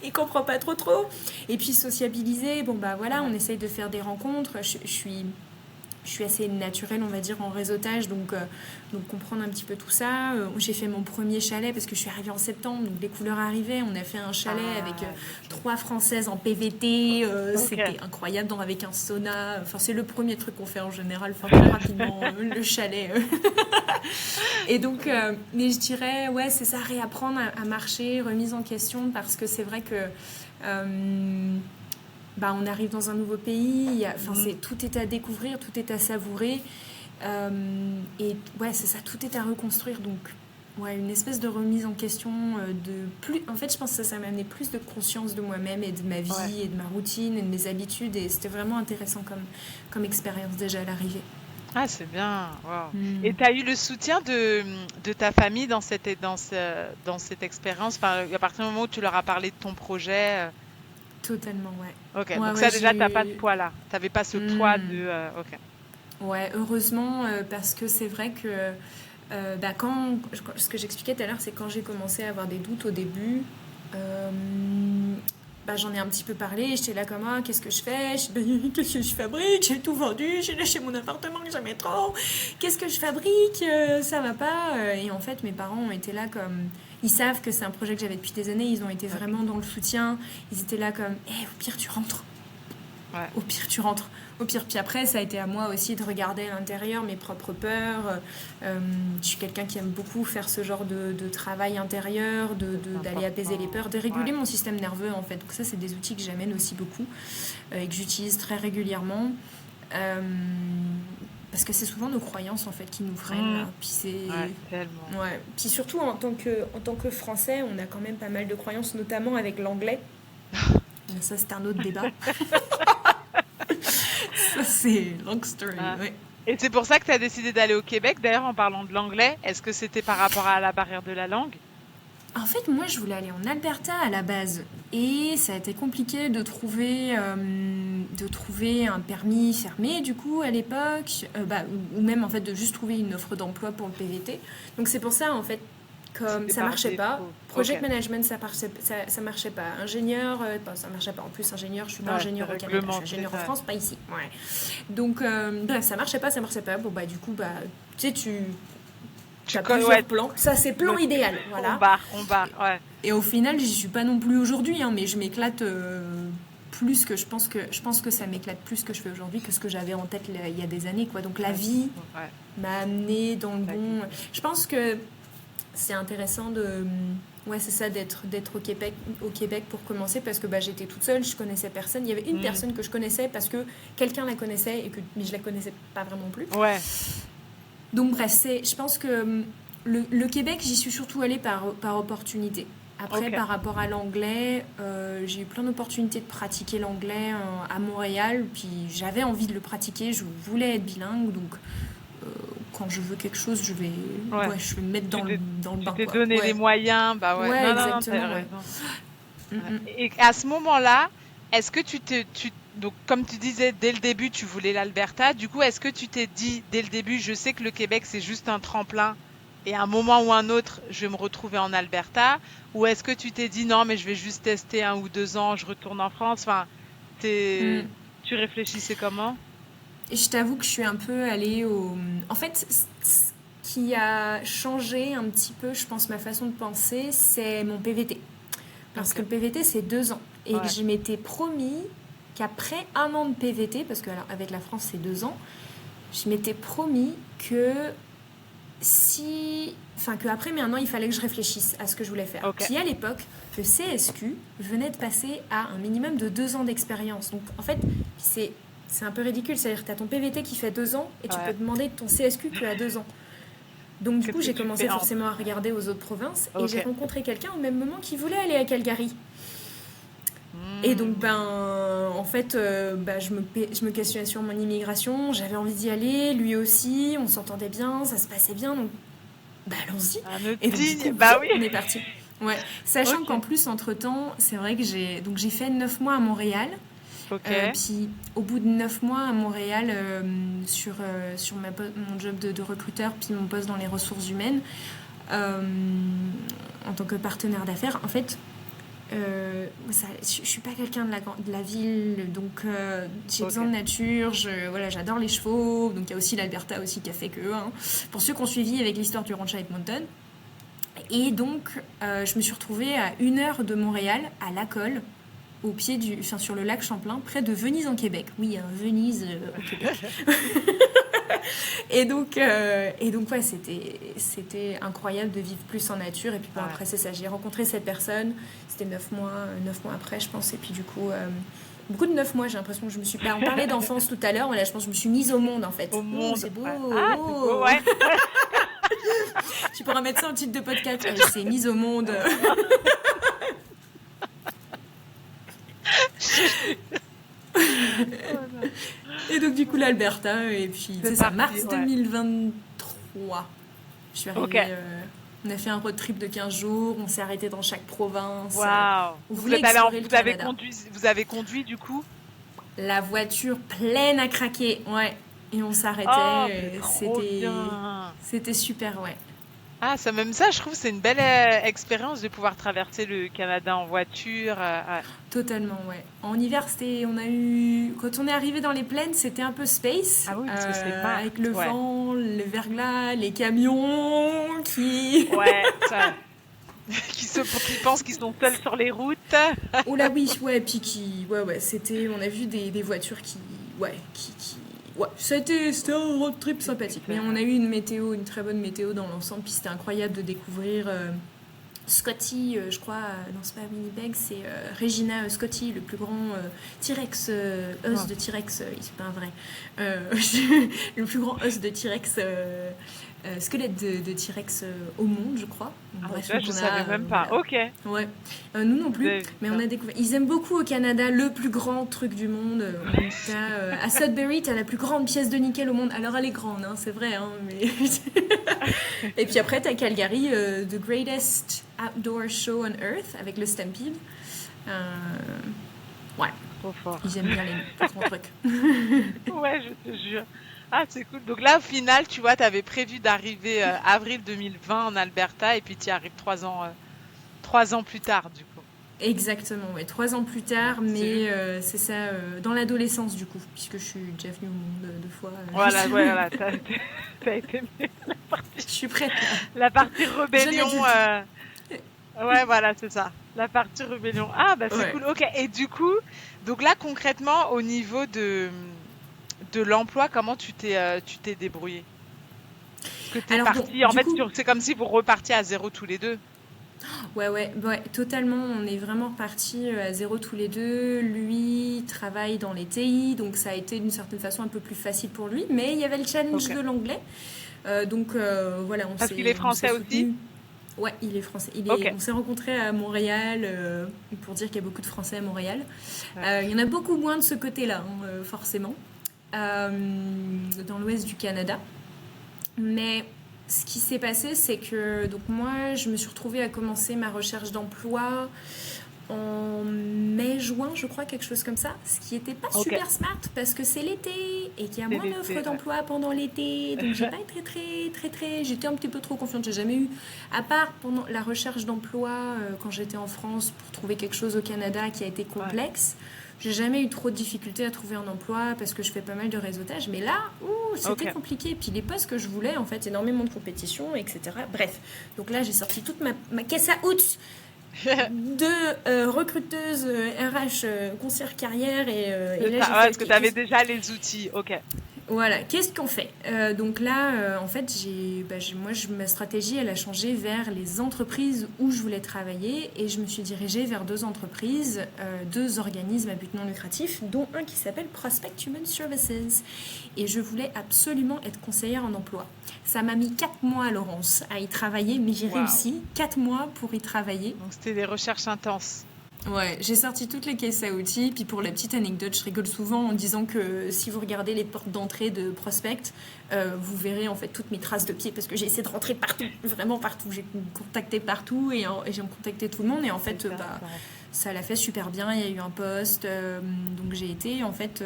S3: Il comprend pas trop. Et puis sociabiliser, bon bah voilà, on essaye de faire des rencontres. Je suis assez naturelle, on va dire, en réseautage, donc comprendre un petit peu tout ça. J'ai fait mon premier chalet parce que je suis arrivée en septembre, donc les couleurs arrivaient. On a fait un chalet avec
S4: Ok.
S3: 3 Françaises en PVT.
S4: Ok.
S3: C'était incroyable, avec un sauna. Enfin, c'est le premier truc qu'on fait en général, enfin, très rapidement, le chalet. Et donc, mais je dirais, ouais, c'est ça, réapprendre à marcher, remise en question, parce que c'est vrai que... bah, on arrive dans un nouveau pays, tout est à découvrir, tout est à savourer. Et ouais, c'est ça, tout est à reconstruire. Donc, ouais, une espèce de remise en question en fait, je pense que ça m'a amené plus de conscience de moi-même et de ma vie
S4: Ouais.
S3: et de ma routine et de mes habitudes. Et c'était vraiment intéressant comme expérience déjà à l'arrivée.
S4: Ah, c'est bien. Wow. Et tu as eu le soutien de ta famille dans cette expérience, enfin, à partir du moment où tu leur as parlé de ton projet.
S3: Totalement, ouais.
S4: Ok,
S3: Ouais,
S4: donc
S3: ouais,
S4: ça déjà, t'as pas de poids là. T'avais pas ce poids de. Ok.
S3: Ouais, heureusement, parce que c'est vrai que bah, ce que j'expliquais tout à l'heure, c'est quand j'ai commencé à avoir des doutes au début, bah, j'en ai un petit peu parlé. J'étais là comme, ah, qu'est-ce que je fais? Qu'est-ce que je fabrique? J'ai tout vendu, j'ai lâché mon appartement que j'aimais trop. Qu'est-ce que je fabrique? Ça va pas. Et en fait, mes parents ont été là comme... Ils savent que c'est un projet que j'avais depuis des années. Ils ont été vraiment dans le soutien. Ils étaient là comme, au pire, tu rentres.
S4: Ouais.
S3: Au pire, tu rentres. Au pire, puis après, ça a été à moi aussi de regarder à l'intérieur mes propres peurs. Je suis quelqu'un qui aime beaucoup faire ce genre de travail intérieur, d'aller apaiser les peurs, de réguler mon système nerveux, en fait. Donc ça, c'est des outils que j'amène aussi beaucoup et que j'utilise très régulièrement. Parce que c'est souvent nos croyances, en fait, qui nous freinent. Là. Puis
S4: Ouais, tellement.
S3: ouais. Puis surtout, en tant que Français, on a quand même pas mal de croyances, notamment avec l'anglais. Mais ça, c'est un autre débat. Ça, c'est long story.
S4: Ah.
S3: Ouais.
S4: Et c'est pour ça que tu as décidé d'aller au Québec, d'ailleurs, en parlant de l'anglais. Est-ce que c'était par rapport à la barrière de la langue?
S3: En fait, moi, je voulais aller en Alberta à la base. Et ça a été compliqué de trouver un permis fermé, du coup, à l'époque. Ou même, en fait, de juste trouver une offre d'emploi pour le PVT. Donc, c'est pour ça, en fait, comme
S4: C'était
S3: ça
S4: par
S3: marchait pas.
S4: défaut.
S3: Project
S4: Ok.
S3: management, ça marchait pas. Ingénieur, ça marchait pas. En plus, ingénieur, je suis pas
S4: Ouais,
S3: ingénieur
S4: c'est
S3: au Canada, je suis
S4: réglementé,
S3: ingénieur en
S4: ouais.
S3: France, pas ici. Ouais. Donc, bref, ça marchait pas. Bon, bah, du coup, bah, tu sais, tu as plusieurs
S4: Ouais,
S3: plans. Ça, c'est plan idéal. Voilà.
S4: on barre, ouais.
S3: Et au final, j'y suis pas non plus aujourd'hui, hein, mais je m'éclate plus que je pense que ça m'éclate plus que je fais aujourd'hui que ce que j'avais en tête il y a des années, quoi. Donc la vie
S4: Ouais.
S3: m'a amené dans le
S4: Ça
S3: bon.
S4: guide.
S3: Je pense que c'est intéressant Ouais, c'est ça, d'être au Québec pour commencer, parce que j'étais toute seule, je connaissais personne. Il y avait une personne que je connaissais parce que quelqu'un la connaissait, mais je la connaissais pas vraiment non plus.
S4: Ouais.
S3: Donc bref, je pense que le Québec, j'y suis surtout allée par opportunité. Après, par rapport à l'anglais, j'ai eu plein d'opportunités de pratiquer l'anglais à Montréal, puis j'avais envie de le pratiquer, je voulais être bilingue, donc quand je veux quelque chose, je vais me mettre dans le bain.
S4: Tu t'es donné les moyens, bah ouais.
S3: Ouais,
S4: non,
S3: exactement.
S4: t'as raison. Et à ce moment-là, est-ce que donc comme tu disais dès le début, tu voulais l'Alberta, du coup, est-ce que tu t'es dit dès le début, je sais que le Québec, c'est juste un tremplin, et à un moment ou un autre, je vais me retrouver en Alberta, ou est-ce que tu t'es dit non, mais je vais juste tester 1 ou 2 ans, je retourne en France, enfin, tu réfléchissais comment?
S3: Et je t'avoue que je suis un peu allée au... En fait, ce qui a changé un petit peu, je pense, ma façon de penser, c'est mon PVT. Parce que le PVT, c'est 2 ans. Et que je m'étais promis qu'après 1 an de PVT, parce qu'avec la France, c'est 2 ans, je m'étais promis que qu'après mes 1 an, il fallait que je réfléchisse à ce que je voulais faire. Puis à l'époque, le CSQ venait de passer à un minimum de 2 ans d'expérience. Donc en fait, c'est un peu ridicule. C'est-à-dire que tu as ton PVT qui fait 2 ans et tu peux demander de ton CSQ qui a 2 ans. Donc du coup, j'ai commencé forcément à regarder aux autres provinces et j'ai rencontré quelqu'un au même moment qui voulait aller à Calgary. Et donc, en fait, je me questionnais sur mon immigration, j'avais envie d'y aller, lui aussi, on s'entendait bien, ça se passait bien, donc allons-y. Et donc, du coup, on est parti. Ouais. Sachant qu'en plus, entre-temps, c'est vrai que j'ai fait 9 mois à Montréal. Puis au bout de 9 mois à Montréal, sur mon job de recruteur, puis mon poste dans les ressources humaines, en tant que partenaire d'affaires, en fait, je suis pas quelqu'un de la ville, donc j'ai besoin de nature, j'adore les chevaux, donc il y a aussi l'Alberta aussi qui a fait que, pour ceux qui ont suivi avec l'histoire du ranch Edmonton. Et donc je me suis retrouvée à 1 heure de Montréal, à Lacolle, au pied sur le lac Champlain, près de Venise en Québec. Oui, Venise au Québec. Et donc ouais, c'était incroyable de vivre plus en nature. Et puis après, c'est ça, j'ai rencontré cette personne. C'était 9 mois après, je pense. Et puis du coup, beaucoup de 9 mois, j'ai l'impression que je me suis... on parlait d'enfance tout à l'heure, mais là, je pense que je me suis mise au monde, en fait.
S4: Au monde.
S3: C'est beau.
S4: C'est beau, ouais.
S3: Tu pourras mettre ça en titre de podcast. Elle s'est mise au monde. Et donc du coup l'Alberta, et puis c'est ça, mars 2023 je suis arrivée, on a fait un road trip de 15 jours, on s'est arrêté dans chaque province.
S4: Waouh.
S3: Vous
S4: avez conduit du coup
S3: la voiture pleine à craquer, et on s'arrêtait, c'était super,
S4: Ah, même ça, je trouve que c'est une belle expérience de pouvoir traverser le Canada en voiture.
S3: Totalement, En hiver, quand on est arrivé dans les plaines, c'était un peu space.
S4: Ah oui, parce que c'est pas...
S3: avec le vent, le verglas, les camions qui...
S4: qui pensent qu'ils sont seuls sur les routes.
S3: Oh là oui, puis on a vu des voitures qui c'était un road trip sympathique. Mais on a eu une très bonne météo dans l'ensemble, puis c'était incroyable de découvrir Scotty, je crois, non c'est pas Winnipeg, c'est Regina Scotty, le plus grand T-Rex, os de T-Rex, c'est pas un vrai, le plus grand os de T-Rex, squelette de T-Rex au monde, je crois.
S4: Bref, je savais même pas.
S3: Nous non plus, mais on a découvert. Ils aiment beaucoup au Canada le plus grand truc du monde. À Sudbury, t'as la plus grande pièce de nickel au monde. Alors elle est grande, c'est vrai, mais. Et puis après, t'as Calgary, the greatest outdoor show on earth avec le Stampede.
S4: Trop fort.
S3: Ils aiment bien les grands trucs.
S4: Je te jure. Ah, c'est cool. Donc là, au final, tu vois, tu avais prévu d'arriver avril 2020 en Alberta et puis tu y arrives 3 ans plus tard, du coup.
S3: Exactement, 3 ans plus tard, mais c'est ça, dans l'adolescence, du coup, puisque je suis déjà venue au monde 2 fois.
S4: Voilà, t'as été la partie...
S3: Je suis prête.
S4: La partie rébellion... voilà, c'est ça. La partie rébellion. Ah, c'est cool. Ok, et du coup, donc là, concrètement, au niveau de l'emploi, comment tu t'es débrouillé? Parce que t'es parti, c'est comme si vous repartiez à zéro tous les deux.
S3: Ouais, totalement. On est vraiment repartis à zéro tous les deux. Lui travaille dans les TI, donc ça a été d'une certaine façon un peu plus facile pour lui. Mais il y avait le challenge de l'anglais. Voilà,
S4: Parce qu'il est français aussi?
S3: Ouais, il est français. On s'est rencontrés à Montréal, pour dire qu'il y a beaucoup de Français à Montréal. Il y en a beaucoup moins de ce côté-là, forcément, dans l'ouest du Canada. Mais ce qui s'est passé, c'est que donc moi, je me suis retrouvée à commencer ma recherche d'emploi en mai-juin, je crois, quelque chose comme ça. Ce qui n'était pas super smart parce que c'est l'été et qu'il y a moins d'offres d'emploi pendant l'été. Donc, j'ai pas été très... J'étais un petit peu trop confiante. J'ai jamais eu, à part pendant la recherche d'emploi, quand j'étais en France, pour trouver quelque chose au Canada qui a été complexe, j'ai jamais eu trop de difficultés à trouver un emploi parce que je fais pas mal de réseautage. Mais là, c'était compliqué. Puis les postes que je voulais, en fait, énormément de compétition, etc. Bref. Donc là, j'ai sorti toute ma caisse à outils de recruteuse RH conseillère carrière et là
S4: parce que tu avais déjà les outils.
S3: Voilà, qu'est-ce qu'on fait donc là, en fait, ma stratégie, elle a changé vers les entreprises où je voulais travailler et je me suis dirigée vers 2 entreprises, 2 organismes à but non lucratif, dont un qui s'appelle Prospect Human Services. Et je voulais absolument être conseillère en emploi. Ça m'a mis 4 mois, Laurence, à y travailler, mais j'ai réussi 4 mois pour y travailler.
S4: Donc c'était des recherches intenses.
S3: Ouais, j'ai sorti toutes les caisses à outils. Puis pour la petite anecdote, je rigole souvent en disant que si vous regardez les portes d'entrée de Prospect, vous verrez en fait toutes mes traces de pieds parce que j'ai essayé de rentrer partout, vraiment partout. J'ai contacté partout et j'ai contacté tout le monde et en fait, ça l'a fait super bien. Il y a eu un poste, donc j'ai été en fait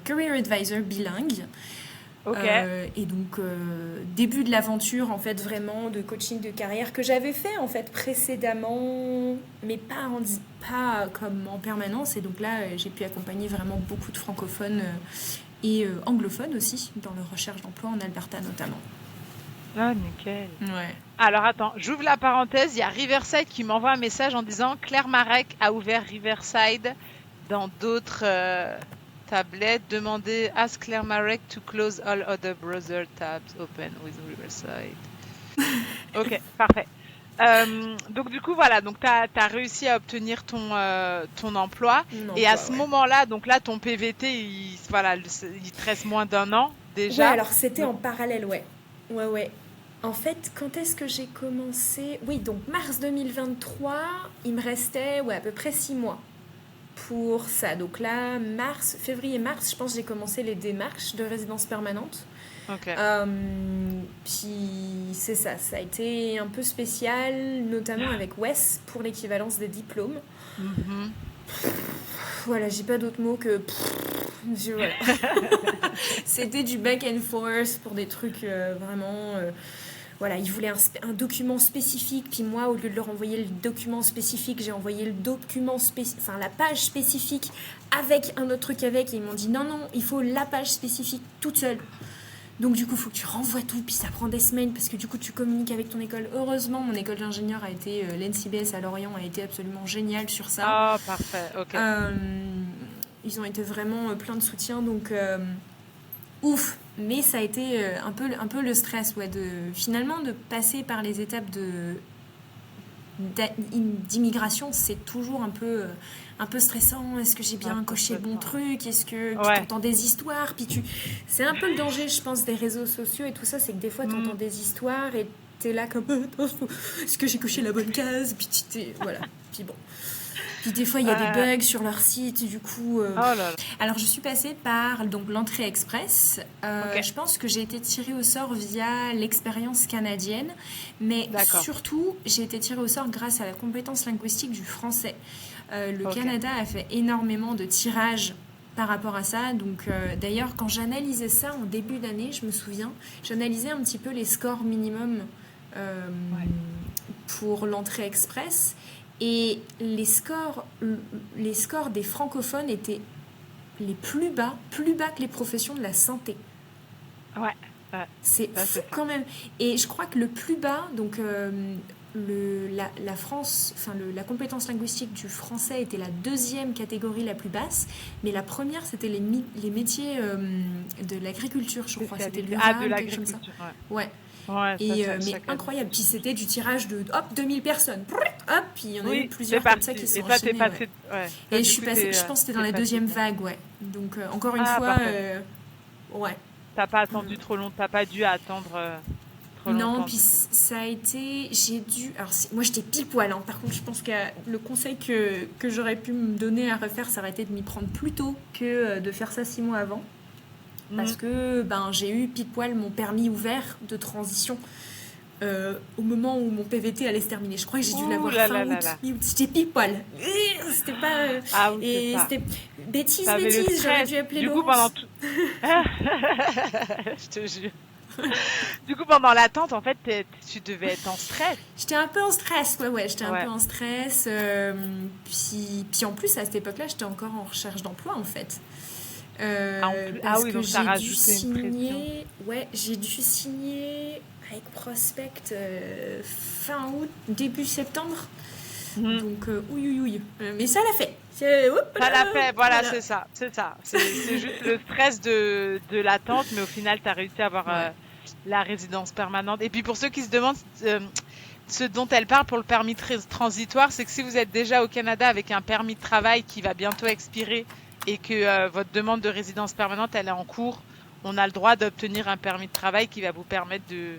S3: career advisor bilingue. Et donc début de l'aventure en fait vraiment de coaching de carrière que j'avais fait en fait précédemment mais pas comme en permanence et donc là j'ai pu accompagner vraiment beaucoup de francophones et anglophones aussi dans leur recherche d'emploi en Alberta notamment.
S4: Ah nickel.
S3: Ouais.
S4: Alors attends, j'ouvre la parenthèse, il y a Riverside qui m'envoie un message en disant Claire Marek a ouvert Riverside dans d'autres tablette, demandez Ask Claire Marek to close all other browser tabs open with Riverside. Ok, parfait. Donc du coup voilà, donc t'as réussi à obtenir ton emploi et à ce moment-là, donc là ton PVT il te reste moins d'1 an déjà.
S3: Ouais, alors c'était en parallèle, ouais. En fait, quand est-ce que j'ai commencé? Oui, donc mars 2023, il me restait à peu près 6 mois. Pour ça, donc là, février-mars, je pense que j'ai commencé les démarches de résidence permanente. Puis c'est ça a été un peu spécial, notamment avec Wes pour l'équivalence des diplômes. Voilà, j'ai pas d'autre mot que voilà. C'était du back and forth pour des trucs vraiment... Voilà, ils voulaient un document spécifique, puis moi, au lieu de leur envoyer le document spécifique, j'ai envoyé le document la page spécifique avec un autre truc avec, et ils m'ont dit non, il faut la page spécifique toute seule. Donc du coup, il faut que tu renvoies tout, puis ça prend des semaines, parce que du coup, tu communiques avec ton école. Heureusement, mon école d'ingénieur a été, l'NCBS à Lorient a été absolument géniale sur ça.
S4: Ah, parfait, ok.
S3: Ils ont été vraiment plein de soutien, donc ouf. Mais ça a été un peu le stress, finalement de passer par les étapes d'immigration, c'est toujours un peu stressant. Est-ce que j'ai bien coché le bon truc? Est-ce que tu entends des histoires? Puis c'est un peu le danger, je pense, des réseaux sociaux et tout ça, c'est que des fois tu entends des histoires et t'es là comme est-ce que j'ai coché la bonne case? Puis voilà. Puis bon. Puis des fois, il y a des bugs sur leur site, du coup... Alors, je suis passée par donc, l'entrée express. Je pense que j'ai été tirée au sort via l'expérience canadienne, mais surtout, j'ai été tirée au sort grâce à la compétence linguistique du français. Le Canada a fait énormément de tirages par rapport à ça. Donc, d'ailleurs, quand j'analysais ça en début d'année, je me souviens, j'analysais un petit peu les scores minimums pour l'entrée express. Et les scores des francophones étaient les plus bas que les professions de la santé. C'est fou quand même. Et je crois que le plus bas, donc la France, la compétence linguistique du français était la 2e catégorie la plus basse, mais la première c'était les métiers de l'agriculture, je crois. C'était de l'urbain,
S4: de l'agriculture.
S3: Ouais.
S4: Ouais, ça,
S3: Et,
S4: ça,
S3: mais
S4: chaque année.
S3: incroyable. Puis c'était du tirage de hop, 2000 personnes. Hop, puis il y en a eu
S4: Oui,
S3: plusieurs
S4: c'est
S3: comme ça
S4: parti.
S3: qui sont
S4: Et toi, t'es
S3: enchaînés. Ouais.
S4: passé. Ouais. Toi,
S3: Et
S4: du coup,
S3: je pense que c'était dans
S4: t'es
S3: la
S4: passé
S3: deuxième
S4: dedans.
S3: vague, ouais. Donc encore une
S4: Ah,
S3: fois,
S4: parfait.
S3: ouais.
S4: T'as pas
S3: Mm.
S4: attendu trop long, t'as pas dû attendre trop
S3: Non,
S4: longtemps
S3: puis
S4: du coup.
S3: ça a été, j'ai dû, alors moi j'étais pile poil, hein. Par contre je pense que le conseil que j'aurais pu me donner à refaire, ça aurait été de m'y prendre plus tôt que de faire ça 6 mois avant. Parce
S4: Mhm.
S3: que ben, j'ai eu pile poil mon permis ouvert de transition au moment où mon PVT allait se terminer. Je crois que j'ai dû
S4: Ouh
S3: l'avoir
S4: là
S3: fin
S4: là là
S3: août,
S4: là.
S3: mi-août. J'étais pile poil. C'était pas.
S4: Ah oui, c'est
S3: Et
S4: ça.
S3: c'était.
S4: T'avais le
S3: J'aurais
S4: stress.
S3: dû appeler
S4: Du coup, pendant
S3: Laurence.
S4: tout. Je te jure. Du coup, pendant l'attente, en fait, tu devais être en stress.
S3: J'étais un peu en stress, ouais, j'étais un peu
S4: Ouais.
S3: en stress. Puis en plus, à cette époque-là, j'étais encore en recherche d'emploi, en fait.
S4: Ah
S3: Parce
S4: oui,
S3: que
S4: donc ça
S3: j'ai dû
S4: rajoutait une pression.
S3: signer. Ouais, j'ai dû signer avec Prospect fin août, début septembre.
S4: Mhm.
S3: Donc, ouïe. Mais ça l'a fait.
S4: Ça l'a fait, voilà,
S3: Voilà.
S4: c'est ça, c'est ça. C'est juste le stress de l'attente, mais au final, tu as réussi à avoir
S3: Ouais.
S4: la résidence permanente. Et puis pour ceux qui se demandent ce dont elle parle pour le permis transitoire, c'est que si vous êtes déjà au Canada avec un permis de travail qui va bientôt expirer et que votre demande de résidence permanente, elle est en cours, on a le droit d'obtenir un permis de travail qui va vous permettre de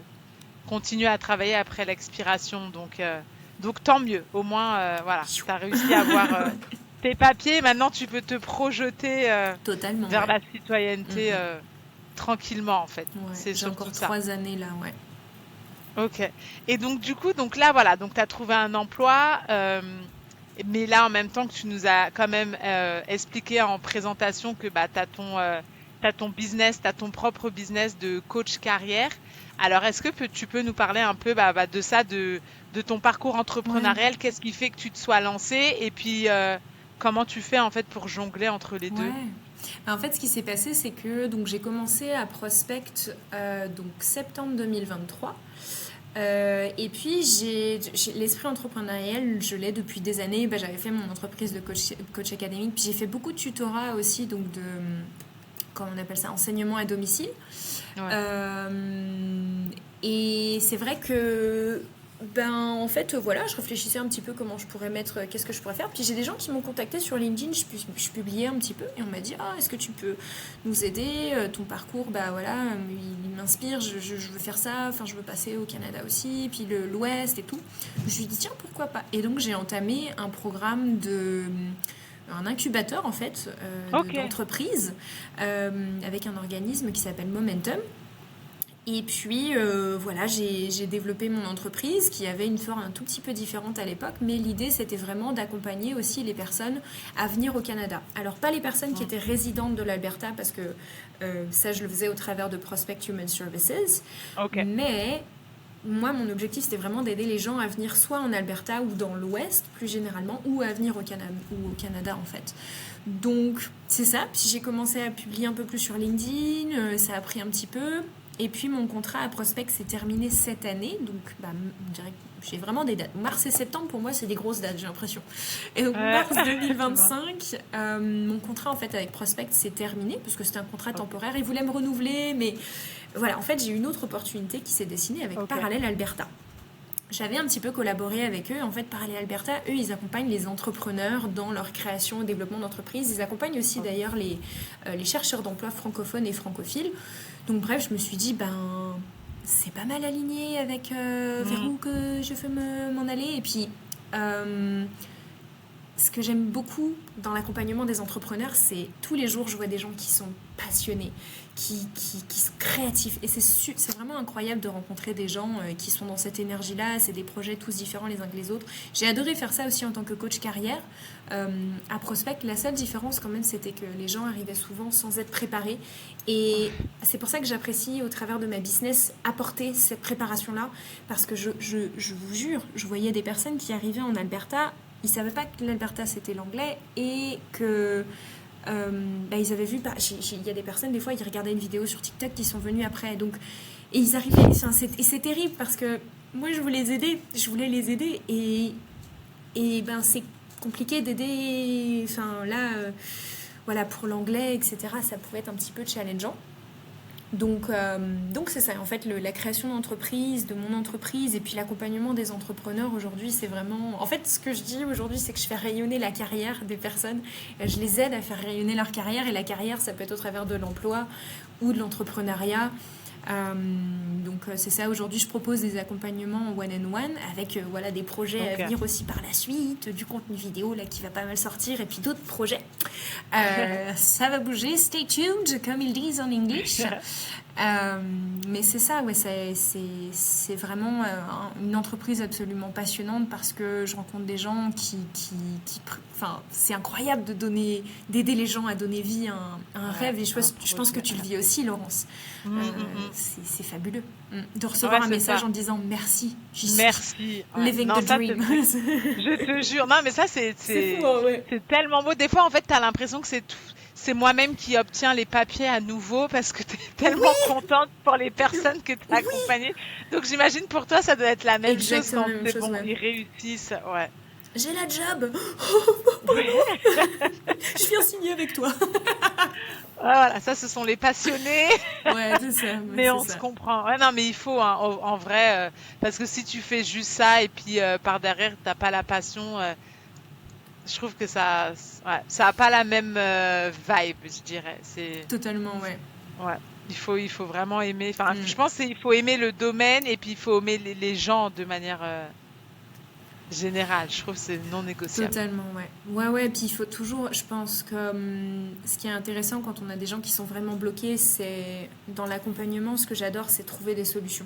S4: continuer à travailler après l'expiration. Donc tant mieux. Au moins, voilà, tu as réussi à avoir tes papiers. Maintenant, tu peux te projeter
S3: Totalement,
S4: vers
S3: ouais.
S4: la citoyenneté
S3: Mhm.
S4: tranquillement, en fait.
S3: Ouais.
S4: C'est
S3: J'ai
S4: surtout
S3: encore
S4: ça.
S3: 3 années là, ouais.
S4: Ok. Et donc, du coup, donc là, voilà, donc tu as trouvé un emploi. Mais là, en même temps que tu nous as quand même expliqué en présentation que bah, t'as ton business, tu as ton propre business de coach carrière. Alors, est-ce que tu peux nous parler un peu de ça, de ton parcours
S3: Ouais.
S4: entrepreneurial? Qu'est-ce qui fait que tu te sois lancé? Et puis, comment tu fais en fait pour jongler entre les deux?
S3: Ouais. En fait, ce qui s'est passé, c'est que donc j'ai commencé à Prospect donc septembre 2023. Et puis l'esprit entrepreneurial, je l'ai depuis des années. Bah, j'avais fait mon entreprise de coach académique, puis j'ai fait beaucoup de tutorat aussi, donc de comment on appelle ça, enseignement à domicile.
S4: Ouais.
S3: Et c'est vrai que ben en fait voilà, je réfléchissais un petit peu comment je pourrais mettre, qu'est-ce que je pourrais faire. Puis j'ai des gens qui m'ont contacté sur LinkedIn, je publiais un petit peu et on m'a dit est-ce que tu peux nous aider, ton parcours bah voilà, il m'inspire, je veux faire ça, enfin je veux passer au Canada aussi, puis l'Ouest et tout. Je me suis dit tiens pourquoi pas. Et donc j'ai entamé un programme un incubateur en fait
S4: Ok.
S3: d'entreprise avec un organisme qui s'appelle Momentum. Et puis voilà, j'ai développé mon entreprise qui avait une forme un tout petit peu différente à l'époque, mais l'idée c'était vraiment d'accompagner aussi les personnes à venir au Canada. Alors pas les personnes qui étaient résidentes de l'Alberta, parce que ça je le faisais au travers de Prospect Human Services,
S4: Ok.
S3: mais moi mon objectif c'était vraiment d'aider les gens à venir soit en Alberta ou dans l'Ouest plus généralement, ou à venir au Canada en fait. Donc c'est ça, puis j'ai commencé à publier un peu plus sur LinkedIn, ça a pris un petit peu. Et puis mon contrat à Prospect s'est terminé cette année, donc bah, on dirait que j'ai vraiment des dates. Mars et septembre pour moi c'est des grosses dates, j'ai l'impression. Et donc mars
S4: Effectivement.
S3: 2025, mon contrat en fait avec Prospect s'est terminé parce que c'était un contrat temporaire. Ils voulaient me renouveler, mais voilà, en fait j'ai eu une autre opportunité qui s'est dessinée avec
S4: Ok.
S3: Parallèle Alberta. J'avais un petit peu collaboré avec eux. En fait, Parallèle Alberta, eux, ils accompagnent les entrepreneurs dans leur création et développement d'entreprise. Ils accompagnent aussi d'ailleurs les chercheurs d'emploi francophones et francophiles. Donc bref, je me suis dit, c'est pas mal aligné avec vers où que je veux m'en aller. Et puis, ce que j'aime beaucoup dans l'accompagnement des entrepreneurs, c'est tous les jours, je vois des gens qui sont passionnés, qui sont créatifs. Et c'est vraiment incroyable de rencontrer des gens qui sont dans cette énergie-là. C'est des projets tous différents les uns que les autres. J'ai adoré faire ça aussi en tant que coach carrière. À Prospect, la seule différence quand même, c'était que les gens arrivaient souvent sans être préparés. Et c'est pour ça que j'apprécie au travers de ma business apporter cette préparation-là. Parce que je vous jure, je voyais des personnes qui arrivaient en Alberta. Ils ne savaient pas que l'Alberta c'était l'anglais et que ils avaient vu, il y a des personnes des fois ils regardaient une vidéo sur TikTok qui sont venues après, donc et ils arrivaient, et c'est terrible parce que moi je voulais les aider et c'est compliqué d'aider, voilà pour l'anglais etc, ça pouvait être un petit peu challengeant. Donc c'est ça, en fait, la création d'entreprise, de mon entreprise, et puis l'accompagnement des entrepreneurs aujourd'hui, c'est vraiment... En fait, ce que je dis aujourd'hui, c'est que je fais rayonner la carrière des personnes. Je les aide à faire rayonner leur carrière, et la carrière, ça peut être au travers de l'emploi ou de l'entrepreneuriat. Donc c'est ça, aujourd'hui je propose des accompagnements one-on-one avec voilà, des projets à venir aussi par la suite, du contenu vidéo là qui va pas mal sortir, et puis d'autres projets. Ça va bouger, stay tuned comme ils disent en English. Mais c'est ça, ouais, c'est vraiment une entreprise absolument passionnante, parce que je rencontre des gens enfin, c'est incroyable d'aider les gens à donner vie à un rêve, et je pense que tu le vis aussi, Laurence. C'est fabuleux de recevoir un message en disant merci.
S4: Merci.
S3: Living the dream.
S4: Je te jure. Non, mais ça, c'est
S3: fou, ouais.
S4: C'est tellement beau. Des fois, en fait, t'as l'impression que c'est moi-même qui obtiens les papiers à nouveau, parce que t'es tellement contente pour les personnes que t'as accompagnées. Donc, j'imagine pour toi, ça doit être la même chose quand c'est bon, ils réussissent. Ouais.
S3: J'ai la job. Je viens signer avec toi.
S4: Voilà, ça, ce sont les passionnés.
S3: Ouais, c'est ça.
S4: Mais on se comprend. Ouais, non, mais il faut, hein, en vrai, parce que si tu fais juste ça et puis par derrière, t'as pas la passion, je trouve que ça a pas la même vibe, je dirais.
S3: Totalement, ouais.
S4: Ouais. Il faut vraiment aimer. Enfin, je pense qu'il faut aimer le domaine, et puis il faut aimer les gens de manière générale. Je trouve que c'est non négociable.
S3: Totalement, ouais. Ouais, puis il faut toujours, je pense que ce qui est intéressant quand on a des gens qui sont vraiment bloqués, c'est dans l'accompagnement, ce que j'adore, c'est trouver des solutions.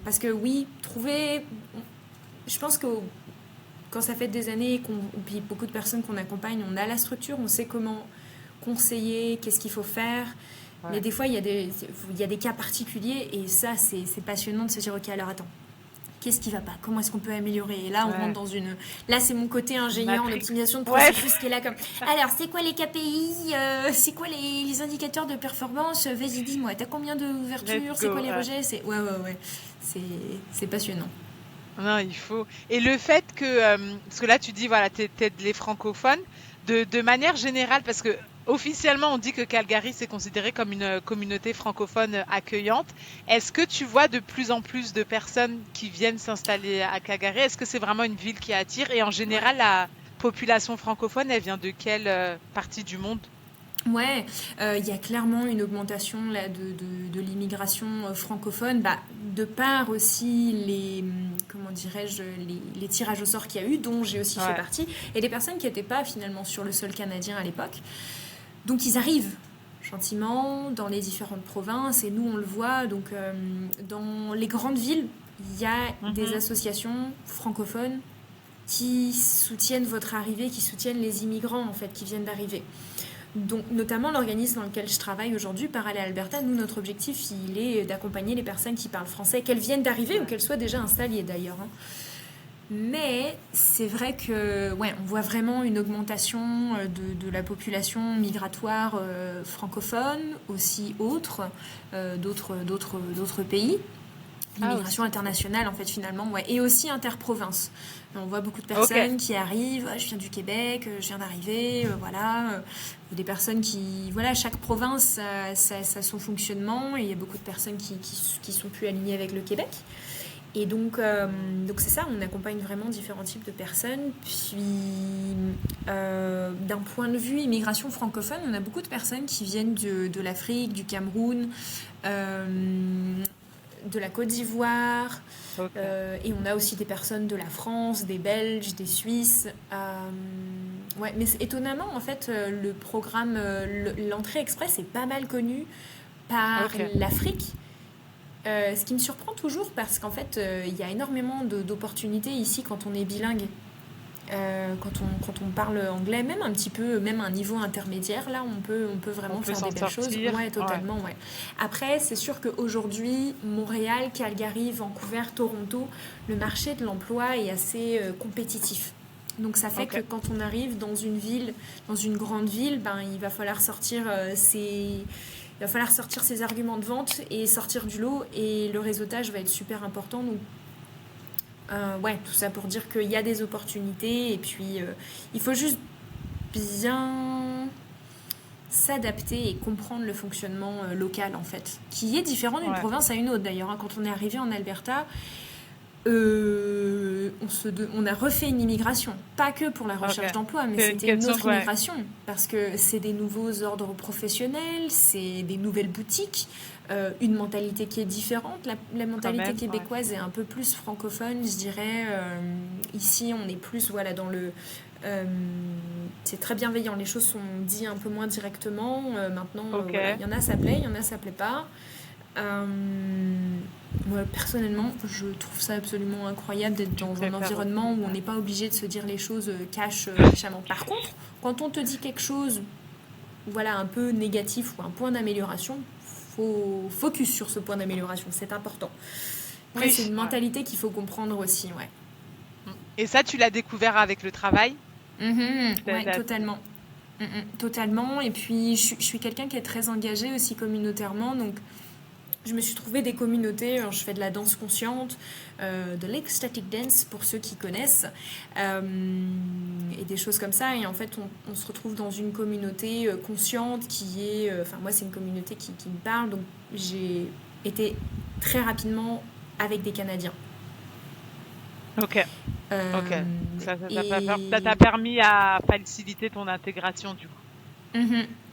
S3: Parce que oui, je pense que quand ça fait des années, puis beaucoup de personnes qu'on accompagne, on a la structure, on sait comment conseiller, qu'est-ce qu'il faut faire. Ouais. Mais des fois, il y a des cas particuliers, et ça, c'est passionnant de se dire, ok, alors attends, qu'est-ce qui va pas? Comment est-ce qu'on peut améliorer? Et là, on rentre dans une... Là, c'est mon côté ingénieur en optimisation de processus qui est là comme... Alors, c'est quoi les KPI? C'est quoi les indicateurs de performance? Vas-y, dis-moi, t'as combien d'ouvertures? C'est quoi les rejets? Ouais. C'est passionnant.
S4: Non, il faut. Et le fait que... parce que là, tu dis, voilà, t'aides les francophones. De manière générale, parce que officiellement, on dit que Calgary, c'est considéré comme une communauté francophone accueillante. Est-ce que tu vois de plus en plus de personnes qui viennent s'installer à Calgary? Est-ce que c'est vraiment une ville qui attire? Et en général, la population francophone, elle vient de quelle partie du monde?
S3: Ouais, il y a clairement une augmentation là, de l'immigration francophone, de par aussi les tirages au sort qu'il y a eu, dont j'ai aussi fait partie, et des personnes qui n'étaient pas finalement sur le sol canadien à l'époque. Donc ils arrivent gentiment dans les différentes provinces, et nous on le voit, donc dans les grandes villes, il y a des associations francophones qui soutiennent votre arrivée, qui soutiennent les immigrants en fait qui viennent d'arriver. Donc, notamment l'organisme dans lequel je travaille aujourd'hui, Parallèle Alberta, nous, notre objectif, il est d'accompagner les personnes qui parlent français, qu'elles viennent d'arriver ou qu'elles soient déjà installées d'ailleurs. Mais c'est vrai que, on voit vraiment une augmentation de la population migratoire francophone, aussi d'autres pays. L'immigration internationale, en fait, finalement, et aussi interprovince. On voit beaucoup de personnes qui arrivent, je viens du Québec, je viens d'arriver, des personnes qui, chaque province a son fonctionnement, et il y a beaucoup de personnes qui sont plus alignées avec le Québec. Et donc c'est ça, on accompagne vraiment différents types de personnes. Puis, d'un point de vue immigration francophone, on a beaucoup de personnes qui viennent de l'Afrique, du Cameroun, de la Côte d'Ivoire, et on a aussi des personnes de la France, des Belges, des Suisses. Mais étonnamment, en fait, le programme, l'entrée express est pas mal connu par l'Afrique. Ce qui me surprend toujours, parce qu'en fait, il y a énormément d'opportunités ici quand on est bilingue. Quand on parle anglais, même un petit peu, même à un niveau intermédiaire, là, on peut vraiment faire des belles choses. Ouais, totalement, ouais. Après, c'est sûr qu'aujourd'hui, Montréal, Calgary, Vancouver, Toronto, le marché de l'emploi est assez compétitif. Donc, ça fait que quand on arrive dans une ville, dans une grande ville, il va falloir sortir ses arguments de vente et sortir du lot, et le réseautage va être super important. Donc, tout ça pour dire qu'il y a des opportunités, et puis il faut juste bien s'adapter et comprendre le fonctionnement local, en fait, qui est différent d'une province à une autre, d'ailleurs. Quand on est arrivé en Alberta, on a refait une immigration, pas que pour la recherche d'emploi, mais c'était une autre immigration, parce que c'est des nouveaux ordres professionnels, c'est des nouvelles boutiques, une mentalité qui est différente. La mentalité québécoise est un peu plus francophone, je dirais. Ici, on est plus dans le... c'est très bienveillant, les choses sont dites un peu moins directement. Maintenant, il y en a, ça plaît, il y en a, ça plaît pas. Moi, personnellement, je trouve ça absolument incroyable d'être dans un environnement où on n'est pas obligé de se dire les choses cash méchamment. Par contre, quand on te dit quelque chose un peu négatif ou un point d'amélioration, faut focus sur ce point d'amélioration, c'est important. Après, c'est une mentalité qu'il faut comprendre aussi.
S4: Et ça, tu l'as découvert avec le travail?
S3: Oui, totalement. Totalement. Et puis, je suis quelqu'un qui est très engagé aussi communautairement, donc je me suis trouvé des communautés. Alors, je fais de la danse consciente, de l'ecstatic dance pour ceux qui connaissent, et des choses comme ça. Et en fait, on se retrouve dans une communauté consciente qui est... moi, c'est une communauté qui me parle. Donc, j'ai été très rapidement avec des Canadiens.
S4: Ok. Ça t'a permis à faciliter ton intégration, du coup.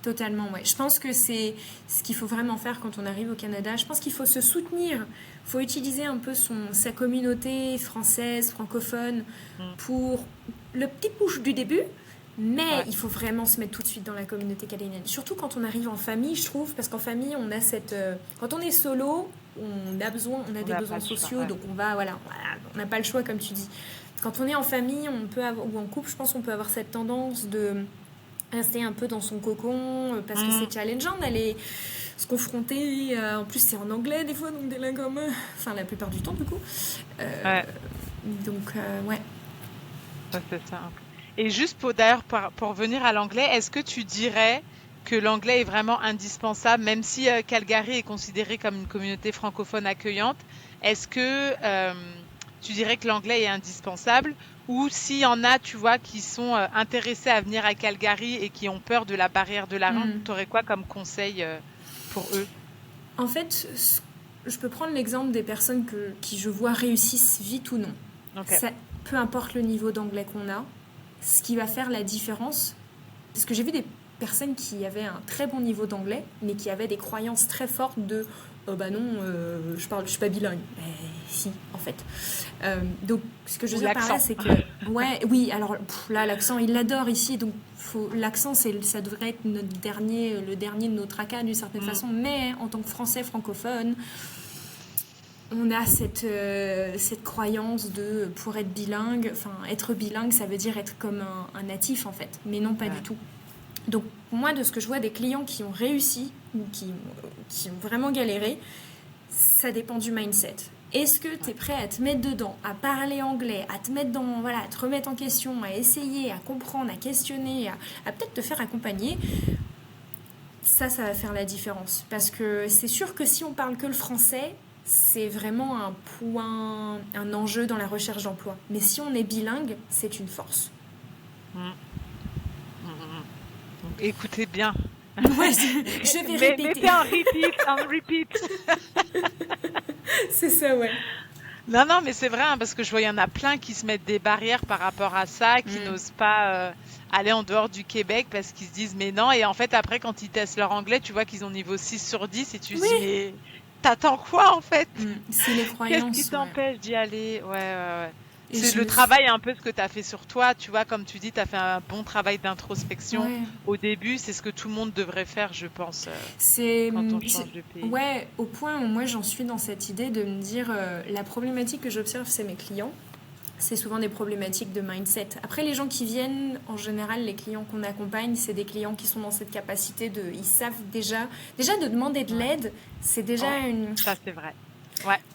S3: Totalement, ouais. Je pense que c'est ce qu'il faut vraiment faire quand on arrive au Canada. Je pense qu'il faut se soutenir. Il faut utiliser un peu sa communauté française, francophone, pour le petit push du début. Mais il faut vraiment se mettre tout de suite dans la communauté canadienne. Surtout quand on arrive en famille, je trouve. Parce qu'en famille, on a cette... quand on est solo, on a des besoins sociaux. Donc on n'a pas le choix, comme tu dis. Quand on est en famille, ou en couple, je pense qu'on peut avoir cette tendance de... rester un peu dans son cocon, parce que c'est challengeant d'aller se confronter. En plus, c'est en anglais des fois, donc t'es là comme... Enfin, la plupart du temps, du coup. Donc,
S4: Ça, c'est ça. Et juste pour revenir à l'anglais, est-ce que tu dirais que l'anglais est vraiment indispensable, même si Calgary est considérée comme une communauté francophone accueillante? Est-ce que tu dirais que l'anglais est indispensable? Ou s'il y en a, tu vois, qui sont intéressés à venir à Calgary et qui ont peur de la barrière de la langue, tu aurais quoi comme conseil pour eux?
S3: En fait, je peux prendre l'exemple des personnes qui, je vois, réussissent vite ou non. Ça, peu importe le niveau d'anglais qu'on a, ce qui va faire la différence, parce que j'ai vu des personnes qui avaient un très bon niveau d'anglais, mais qui avaient des croyances très fortes de je suis pas bilingue. Mais si, en fait. Donc, ce que je veux dire par là, c'est que... oui, alors là, l'accent, il l'adore ici, donc l'accent, ça devrait être le dernier de nos tracas, d'une certaine façon, mais en tant que Français francophone, on a cette croyance de, pour être bilingue, être bilingue, ça veut dire être comme un natif, en fait, mais non, pas du tout. Donc, moi, de ce que je vois des clients qui ont réussi ou qui ont vraiment galéré, ça dépend du mindset. Est-ce que tu es prêt à te mettre dedans, à parler anglais, à te mettre à te remettre en question, à essayer, à comprendre, à questionner, à peut-être te faire accompagner? Ça va faire la différence. Parce que c'est sûr que si on parle que le français, c'est vraiment un enjeu dans la recherche d'emploi. Mais si on est bilingue, c'est une force.
S4: Écoutez bien.
S3: Je vais répéter.
S4: Mettez en repeat.
S3: C'est ça, ouais.
S4: Non, mais c'est vrai, parce que je vois, il y en a plein qui se mettent des barrières par rapport à ça, qui n'osent pas aller en dehors du Québec parce qu'ils se disent mais non. Et en fait, après, quand ils testent leur anglais, tu vois qu'ils ont niveau 6/10 et tu te dis mais t'attends quoi en fait?
S3: C'est les croyances.
S4: Qu'est-ce qui t'empêche d'y aller? Ouais.
S3: Et
S4: c'est le travail un peu ce que tu as fait sur toi, tu vois, comme tu dis, tu as fait un bon travail d'introspection au début, c'est ce que tout le monde devrait faire, je pense, quand on change de pays.
S3: Ouais, au point où moi j'en suis dans cette idée de me dire, la problématique que j'observe, c'est mes clients, c'est souvent des problématiques de mindset. Après, les gens qui viennent, en général, les clients qu'on accompagne, c'est des clients qui sont dans cette capacité ils savent déjà de demander de l'aide, c'est déjà une...
S4: Ça, c'est vrai.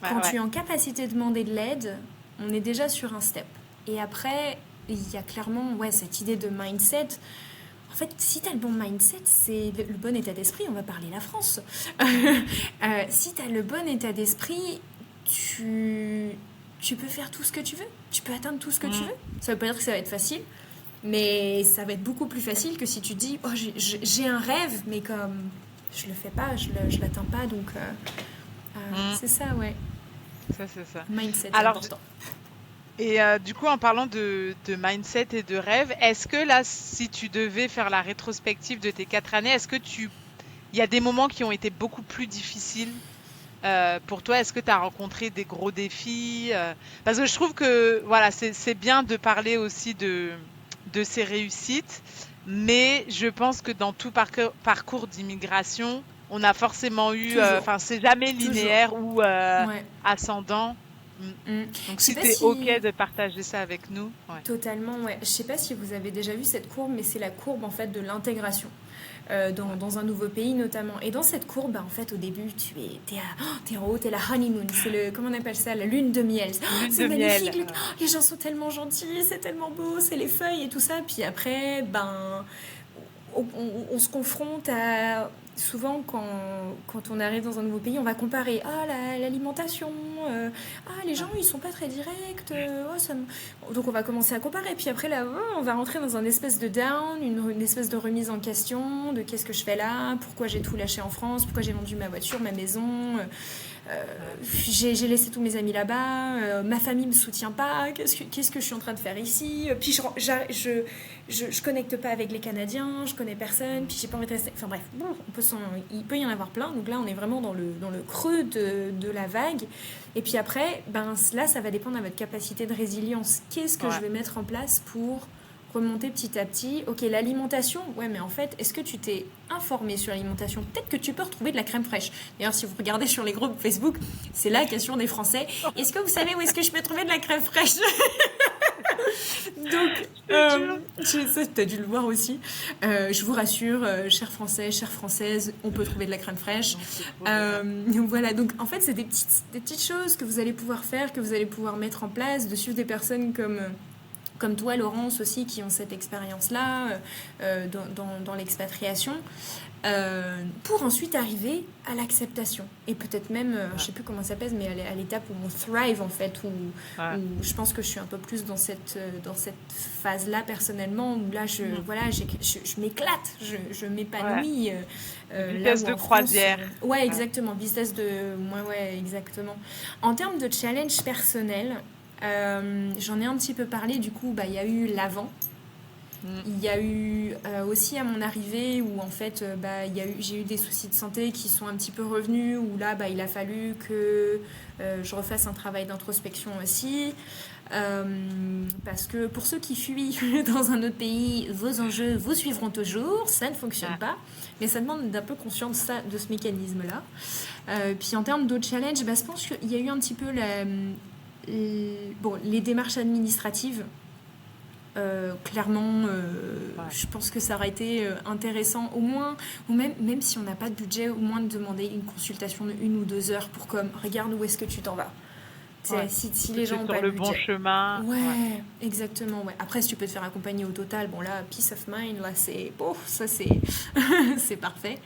S3: Quand tu es en capacité de demander de l'aide, on est déjà sur un step. Et après, il y a clairement cette idée de mindset. En fait, si tu as le bon mindset, c'est le bon état d'esprit, on va parler la France. Si tu as le bon état d'esprit, tu peux faire tout ce que tu veux. Tu peux atteindre tout ce que tu veux. Ça veut pas dire que ça va être facile, Mais ça va être beaucoup plus facile que si tu dis, oh, j'ai un rêve, mais comme je le fais pas, je l'atteins pas, donc c'est ça, ouais.
S4: Ça, c'est ça.
S3: Mindset, c'est
S4: Alors,
S3: important.
S4: et du coup, en parlant de mindset et de rêve, est-ce que là, si tu devais faire la rétrospective de tes 4 années, il y a des moments qui ont été beaucoup plus difficiles pour toi? Est-ce que tu as rencontré des gros défis? Parce que je trouve que voilà, c'est bien de parler aussi de ces réussites, mais je pense que dans tout parcours d'immigration, on a forcément eu,
S3: Toujours.
S4: enfin, c'est jamais
S3: Toujours.
S4: linéaire ou
S3: Ouais.
S4: ascendant.
S3: Je
S4: Donc,
S3: sais
S4: si
S3: pas
S4: tu es
S3: si...
S4: OK de partager ça avec nous, ouais.
S3: Totalement, ouais. Je sais pas si vous avez déjà vu cette courbe, mais c'est la courbe en fait de l'intégration dans un nouveau pays notamment. Et dans cette courbe, bah, en fait, au début, t'es en haut, t'es la honeymoon, c'est comment on appelle ça, la lune de miel.
S4: Lune
S3: C'est
S4: de miel.
S3: magnifique, les gens sont tellement gentils, c'est tellement beau, c'est les feuilles et tout ça. Puis après, ben, on se confronte à... Souvent, quand on arrive dans un nouveau pays, on va comparer l'alimentation, les gens ils sont pas très directs, donc on va commencer à comparer. Puis après là, on va rentrer dans un espèce de down, une espèce de remise en question de qu'est-ce que je fais là, pourquoi j'ai tout lâché en France, pourquoi j'ai vendu ma voiture, ma maison. J'ai laissé tous mes amis là-bas, ma famille me soutient pas, qu'est-ce que je suis en train de faire ici, puis je connecte pas avec les Canadiens, je connais personne, puis j'ai pas envie de rester, enfin bref, bon, il peut y en avoir plein, donc là on est vraiment dans le creux de la vague, et puis après, ben là ça va dépendre de votre capacité de résilience, qu'est-ce que je vais mettre en place pour remonter petit à petit. Ok, l'alimentation, ouais, mais en fait, est-ce que tu t'es informé sur l'alimentation? Peut-être que tu peux retrouver de la crème fraîche. D'ailleurs, si vous regardez sur les groupes Facebook, c'est la question des Français. Est-ce que vous savez où est-ce que je peux trouver de la crème fraîche? Donc, ça, tu as dû le voir aussi. Je vous rassure, chers Français, chères Françaises, on peut trouver de la crème fraîche. Voilà, donc en fait, c'est des petites choses que vous allez pouvoir faire, que vous allez pouvoir mettre en place, de suivre des personnes comme toi, Laurence, aussi, qui ont cette expérience-là dans l'expatriation, pour ensuite arriver à l'acceptation. Et peut-être même, je ne sais plus comment ça s'appelle, mais à l'étape où on thrive, en fait, où je pense que je suis un peu plus dans cette phase-là, personnellement, où là, je m'éclate, je m'épanouis.
S4: Vitesse de croisière.
S3: Ouais, exactement, vitesse de... Ouais, exactement. En termes de challenge personnel... j'en ai un petit peu parlé, du coup, il y a eu l'avant. Il y a eu aussi à mon arrivée où en fait j'ai eu des soucis de santé qui sont un petit peu revenus, où là il a fallu que je refasse un travail d'introspection aussi, parce que pour ceux qui fuient dans un autre pays, vos enjeux vous suivront toujours, ça ne fonctionne pas, mais ça demande d'un peu conscience de ce mécanisme là. Puis en termes d'autres challenges, je pense qu'il y a eu un petit peu les démarches administratives. Clairement, je pense que ça aurait été intéressant, au moins, ou même si on n'a pas de budget, au moins de demander une consultation de 1 ou 2 heures pour regarde où est-ce que tu t'en vas. Si les gens ont pas
S4: le
S3: budget.
S4: bon chemin.
S3: Ouais, exactement. Ouais. Après, si tu peux te faire accompagner au total, bon là, peace of mind, là ça c'est c'est parfait.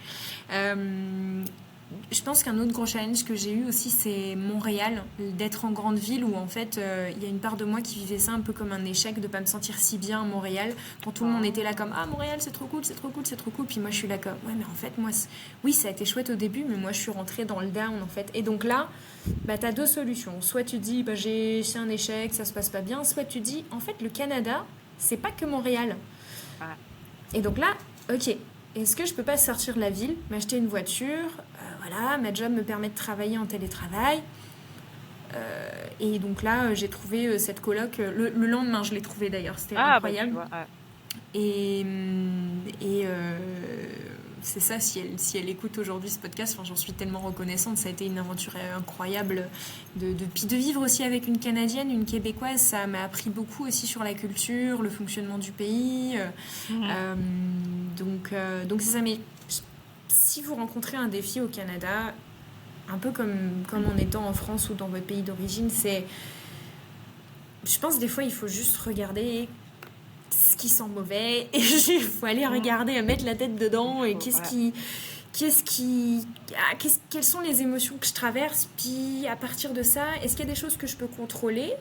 S3: Je pense qu'un autre gros challenge que j'ai eu aussi, c'est Montréal, d'être en grande ville où en fait il y a une part de moi qui vivait ça un peu comme un échec, de ne pas me sentir si bien à Montréal, quand tout le monde était là comme Montréal c'est trop cool, c'est trop cool, c'est trop cool, puis moi je suis là comme ouais mais en fait moi oui ça a été chouette au début, mais moi je suis rentrée dans le down en fait. Et donc là t'as 2 solutions, soit tu dis c'est un échec, ça se passe pas bien, soit tu dis en fait le Canada c'est pas que Montréal. Et donc là ok, est-ce que je peux pas sortir de la ville, m'acheter une voiture, ma job me permet de travailler en télétravail, et donc là j'ai trouvé cette coloc, le lendemain je l'ai trouvée d'ailleurs, c'était incroyable. Et c'est ça, si elle écoute aujourd'hui ce podcast, j'en suis tellement reconnaissante, ça a été une aventure incroyable de vivre aussi avec une Canadienne, une Québécoise, ça m'a appris beaucoup aussi sur la culture, le fonctionnement du pays, donc c'est ça. Mais si vous rencontrez un défi au Canada, un peu comme en étant en France ou dans votre pays d'origine, je pense des fois il faut juste regarder ce qui sent mauvais et il faut aller regarder, mettre la tête dedans et quelles sont les émotions que je traverse, puis à partir de ça, est-ce qu'il y a des choses que je peux contrôler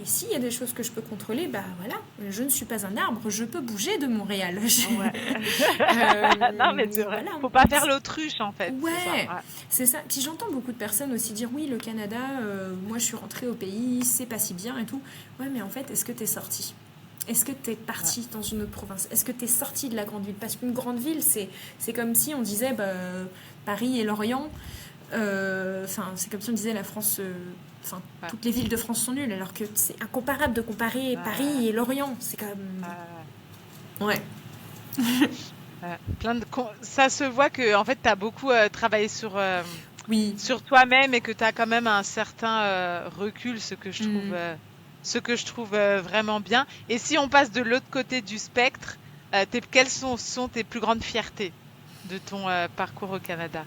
S3: Et s'il y a des choses que je peux contrôler, bah voilà, je ne suis pas un arbre, je peux bouger de Montréal.
S4: Ouais. Non, mais c'est vrai.
S3: Voilà.
S4: Faut pas faire l'autruche, en fait.
S3: Ouais,
S4: C'est ça. Ouais.
S3: c'est ça. Puis j'entends beaucoup de personnes aussi dire oui, le Canada, moi je suis rentrée au pays, c'est pas si bien et tout. Ouais, mais en fait, est-ce que t'es sorti? Est-ce que t'es parti dans une autre province? Est-ce que t'es sorti de la grande ville? Parce qu'une grande ville, c'est comme si on disait bah, Paris et Lorient. Enfin, c'est comme si on disait la France. Toutes les villes de France sont nulles, alors que c'est incomparable de comparer Paris et Lorient. C'est quand même. Ouais.
S4: Ça se voit que en fait, tu as beaucoup travaillé sur,
S3: Oui.
S4: sur toi-même et que tu as quand même un certain recul, ce que je trouve vraiment bien. Et si on passe de l'autre côté du spectre, quelles sont tes plus grandes fiertés de ton parcours au Canada?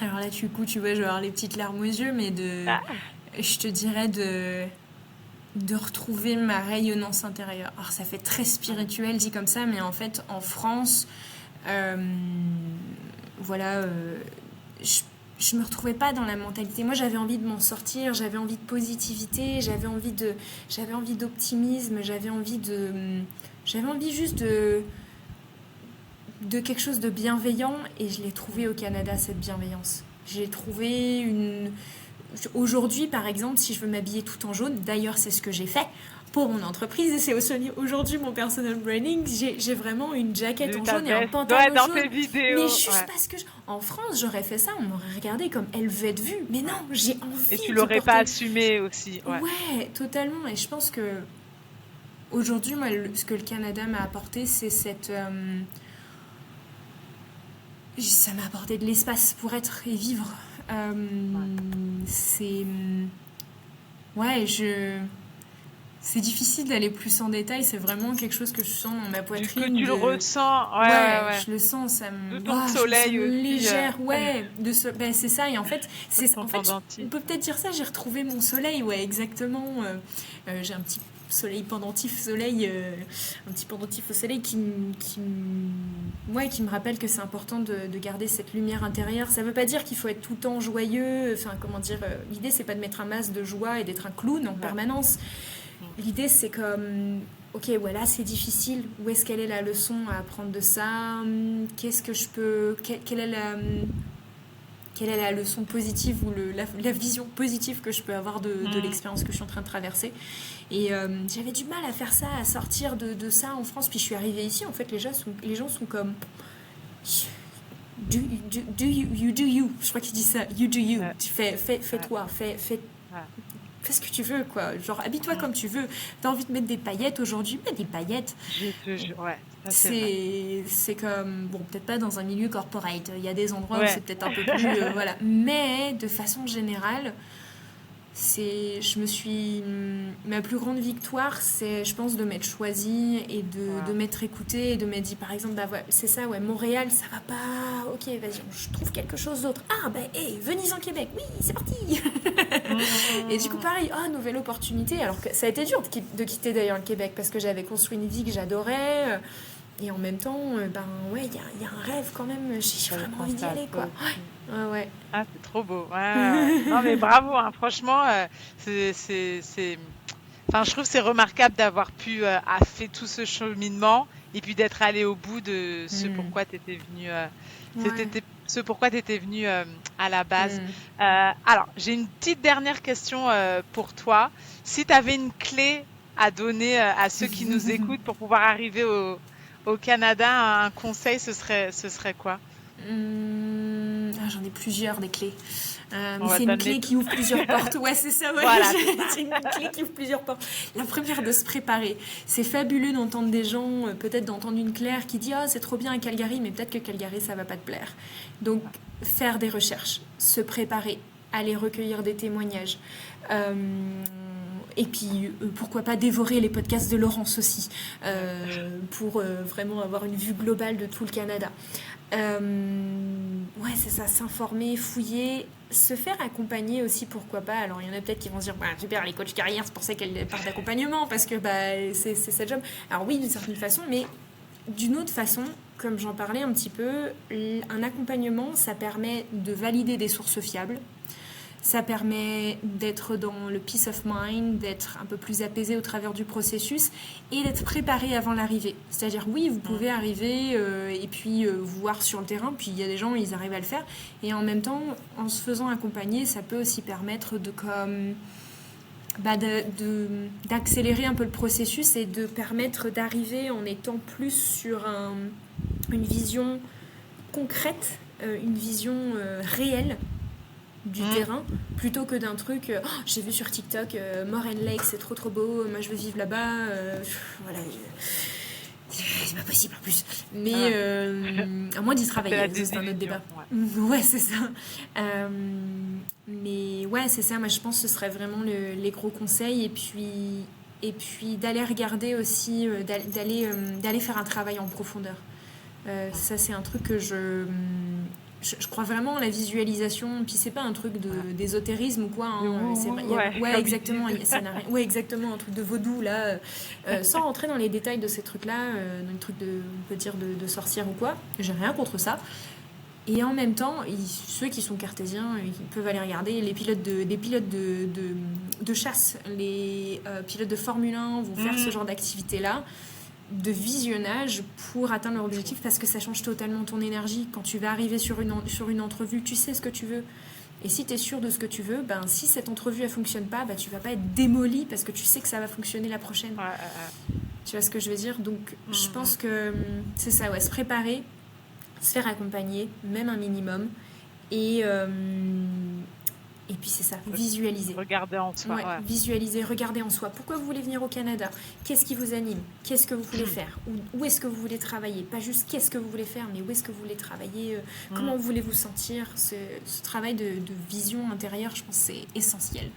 S3: Alors là, du coup, tu vois, je vais avoir les petites larmes aux yeux, mais je te dirais de retrouver ma rayonnance intérieure. Alors ça fait très spirituel dit comme ça, mais en fait, en France, voilà, je me retrouvais pas dans la mentalité. Moi, j'avais envie de m'en sortir, j'avais envie de positivité, j'avais envie d'optimisme, j'avais envie juste de quelque chose de bienveillant, et je l'ai trouvé au Canada, cette bienveillance. J'ai trouvé Aujourd'hui, par exemple, si je veux m'habiller tout en jaune, d'ailleurs, c'est ce que j'ai fait pour mon entreprise, et c'est aujourd'hui mon personal branding, j'ai vraiment une jaquette en jaune et un pantalon
S4: dans
S3: jaune.
S4: tes vidéos.
S3: Mais juste parce que en France, j'aurais fait ça, on m'aurait regardé comme elle veut être vue. Mais non, j'ai envie.
S4: Et tu l'aurais pas assumé aussi.
S3: Ouais, totalement. Et je pense que aujourd'hui, moi, ce que le Canada m'a apporté, c'est cette... ça m'a apporté de l'espace pour être et vivre. C'est... Ouais, c'est difficile d'aller plus en détail, c'est vraiment quelque chose que je sens dans ma poitrine.
S4: Que tu le ressens,
S3: ouais, je le sens, ça me...
S4: De ton soleil aussi.
S3: Légère, c'est ça, et en fait, on peut peut-être dire ça, j'ai retrouvé mon soleil, ouais, exactement. J'ai un petit pendentif au soleil qui me rappelle que c'est important de garder cette lumière intérieure. Ça veut pas dire qu'il faut être tout le temps joyeux, l'idée c'est pas de mettre un masque de joie et d'être un clown en permanence. L'idée c'est comme ok, là c'est difficile, où est-ce qu'elle est la leçon à apprendre de ça, qu'est-ce que je peux, quelle est la leçon positive ou la vision positive que je peux avoir de l'expérience que je suis en train de traverser. Et j'avais du mal à faire ça, à sortir de ça en France. Puis je suis arrivée ici, en fait, les gens sont comme... You do you. Je crois qu'ils disent ça. You do you. Fais toi. Fais ce que tu veux, quoi. Genre, habille-toi comme tu veux. T'as envie de mettre des paillettes aujourd'hui, mets des paillettes. C'est comme... Bon, peut-être pas dans un milieu corporate. Il y a des endroits où c'est peut-être un peu plus... voilà. Mais, de façon générale... ma plus grande victoire, c'est, je pense, de m'être choisie et de m'être écoutée et de m'être dit, par exemple, c'est ça, Montréal, ça va pas, ok, vas-y, je trouve quelque chose d'autre. Venise en Québec, oui, c'est parti. Et du coup, pareil, nouvelle opportunité, alors que ça a été dur de quitter d'ailleurs le Québec, parce que j'avais construit une vie que j'adorais, et en même temps, il y a un rêve quand même, j'ai vraiment envie d'y aller, quoi. Ouais.
S4: Ah, c'est trop beau. Ouais. Non, mais bravo, hein. Franchement, Enfin, je trouve que c'est remarquable d'avoir pu fait tout ce cheminement et puis d'être allé au bout de ce pourquoi tu étais venu à la base. Alors, j'ai une petite dernière question pour toi. Si tu avais une clé à donner à ceux qui nous écoutent pour pouvoir arriver au Canada, un conseil, ce serait quoi?
S3: J'en ai plusieurs des clés. Mais c'est une clé qui ouvre plusieurs portes. Ouais, c'est ça. Ouais. Voilà. C'est une clé qui ouvre plusieurs portes. La première, de se préparer. C'est fabuleux d'entendre des gens, peut-être d'entendre une Claire qui dit c'est trop bien à Calgary, mais peut-être que Calgary, ça va pas te plaire. Donc, faire des recherches, se préparer, aller recueillir des témoignages. Et puis, pourquoi pas dévorer les podcasts de Laurence aussi, pour vraiment avoir une vue globale de tout le Canada. Ouais, c'est ça, s'informer, fouiller, se faire accompagner aussi, pourquoi pas. Alors, il y en a peut-être qui vont se dire, super, les coachs carrière, c'est pour ça qu'elle parle d'accompagnement, parce que c'est sa job. Alors oui, d'une certaine façon, mais d'une autre façon, comme j'en parlais un petit peu, un accompagnement, ça permet de valider des sources fiables. Ça permet d'être dans le peace of mind, d'être un peu plus apaisé au travers du processus et d'être préparé avant l'arrivée. C'est-à-dire, oui, vous pouvez arriver et puis vous voir sur le terrain, puis il y a des gens, ils arrivent à le faire. Et en même temps, en se faisant accompagner, ça peut aussi permettre d'accélérer un peu le processus et de permettre d'arriver en étant plus sur une vision concrète, une vision réelle du terrain, plutôt que d'un truc j'ai vu sur TikTok Moraine Lake, c'est trop beau, moi je veux vivre là-bas, voilà, c'est pas possible en plus, mais à moins d'y travailler, c'est un autre débat. Ouais, c'est ça. Mais ouais, c'est ça, moi je pense que ce serait vraiment les gros conseils, et puis d'aller regarder aussi, d'aller faire un travail en profondeur. Ça, c'est un truc que je crois vraiment en la visualisation, puis c'est pas un truc d'ésotérisme ou quoi, hein. Exactement, ouais, exactement, un truc de vaudou là, sans rentrer dans les détails de ces trucs-là, dans les trucs on peut dire de sorcière ou quoi, j'ai rien contre ça. Et en même temps, ceux qui sont cartésiens, ils peuvent aller regarder des pilotes de chasse, les pilotes de Formule 1 vont faire ce genre d'activité-là, de visionnage pour atteindre leur objectif, parce que ça change totalement ton énergie. Quand tu vas arriver sur une entrevue, tu sais ce que tu veux. Et si tu es sûr de ce que tu veux, si cette entrevue ne fonctionne pas, tu vas pas être démoli parce que tu sais que ça va fonctionner la prochaine. Tu vois ce que je veux dire? Donc je pense que c'est ça, se préparer, se faire accompagner, même un minimum, et puis c'est ça, visualiser.
S4: Regarder en soi.
S3: Visualiser, regarder en soi. Pourquoi vous voulez venir au Canada? Qu'est-ce qui vous anime? Qu'est-ce que vous voulez faire? Où est-ce que vous voulez travailler? Pas juste qu'est-ce que vous voulez faire, mais où est-ce que vous voulez travailler? Comment voulez vous sentir? Ce travail de vision intérieure, je pense que c'est essentiel.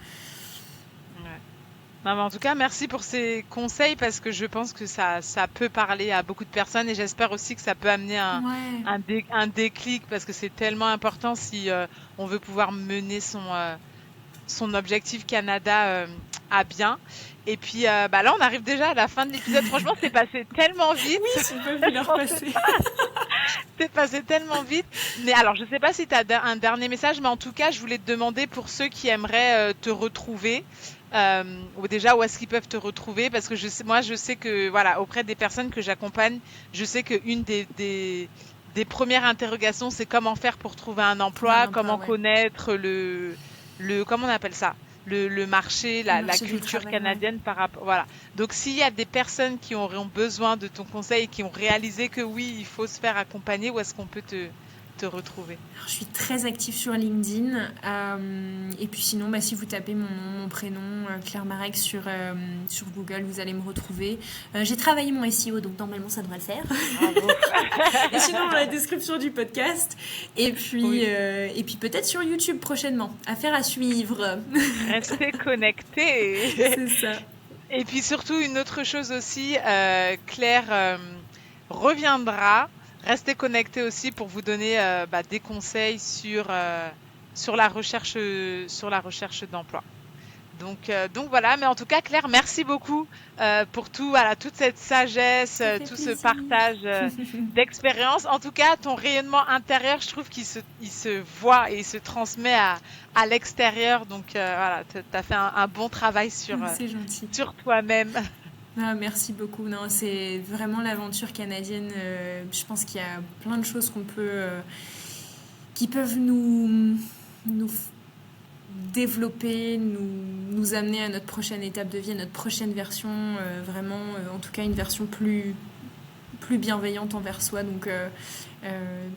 S4: Non, mais en tout cas, merci pour ces conseils, parce que je pense que ça peut parler à beaucoup de personnes, et j'espère aussi que ça peut amener un déclic, parce que c'est tellement important si on veut pouvoir mener son objectif Canada à bien. Et puis là, on arrive déjà à la fin de l'épisode. Franchement, c'est passé tellement vite.
S3: Oui, si on peut leur passer.
S4: C'est passé tellement vite. Mais alors, je sais pas si tu as un dernier message, mais en tout cas, je voulais te demander pour ceux qui aimeraient te retrouver, ou déjà où est-ce qu'ils peuvent te retrouver, parce que je sais que voilà, auprès des personnes que j'accompagne, je sais qu'une des premières interrogations, c'est comment faire pour trouver un emploi, comment connaître comment on appelle ça, le marché, la culture canadienne par rapport. Voilà. Donc, s'il y a des personnes qui auront besoin de ton conseil et qui ont réalisé que oui, il faut se faire accompagner, où est-ce qu'on peut te retrouver?
S3: Alors, je suis très active sur LinkedIn, et puis sinon si vous tapez mon prénom Claire Marek sur Google, vous allez me retrouver. J'ai travaillé mon SEO, donc normalement ça devrait le faire. Et sinon dans la description du podcast, et puis peut-être sur YouTube prochainement. Affaire à suivre.
S4: Restez connectés.
S3: C'est ça.
S4: Et puis surtout une autre chose aussi, Claire reviendra. Restez connectés aussi pour vous donner des conseils sur la recherche d'emploi. Donc voilà, mais en tout cas, Claire, merci beaucoup pour toute cette sagesse, tout ce partage d'expérience. En tout cas, ton rayonnement intérieur, je trouve qu'il se voit et il se transmet à l'extérieur. Donc voilà, tu as fait un bon travail sur toi-même.
S3: Ah, merci beaucoup. Non, c'est vraiment l'aventure canadienne. Je pense qu'il y a plein de choses qui peuvent nous développer, nous amener à notre prochaine étape de vie, à notre prochaine version, vraiment, en tout cas une version plus bienveillante envers soi. Donc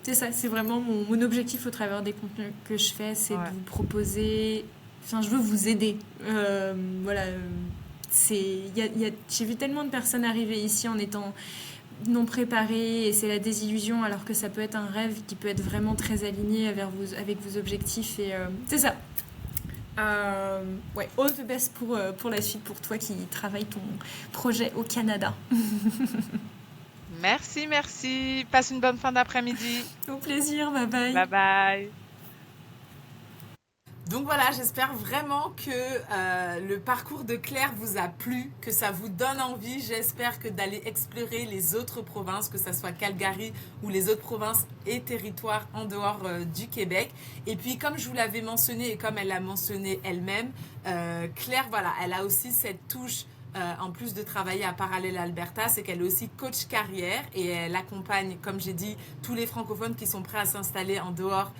S3: c'est ça, c'est vraiment mon objectif au travers des contenus que je fais, c'est de vous proposer, je veux vous aider. Voilà. J'ai vu tellement de personnes arriver ici en étant non préparées, et c'est la désillusion, alors que ça peut être un rêve qui peut être vraiment très aligné avec vos objectifs, et c'est ça. All the best pour la suite, pour toi qui travailles ton projet au Canada.
S4: Merci. Passe une bonne fin d'après-midi.
S3: Au plaisir, bye bye.
S4: Bye bye.
S1: Donc voilà, j'espère vraiment que le parcours de Claire vous a plu, que ça vous donne envie. J'espère que d'aller explorer les autres provinces, que ce soit Calgary ou les autres provinces et territoires en dehors du Québec. Et puis comme je vous l'avais mentionné et comme elle l'a mentionné elle-même, Claire, voilà, elle a aussi cette touche en plus de travailler à Parallèle Alberta, c'est qu'elle est aussi coach carrière et elle accompagne, comme j'ai dit, tous les francophones qui sont prêts à s'installer en dehors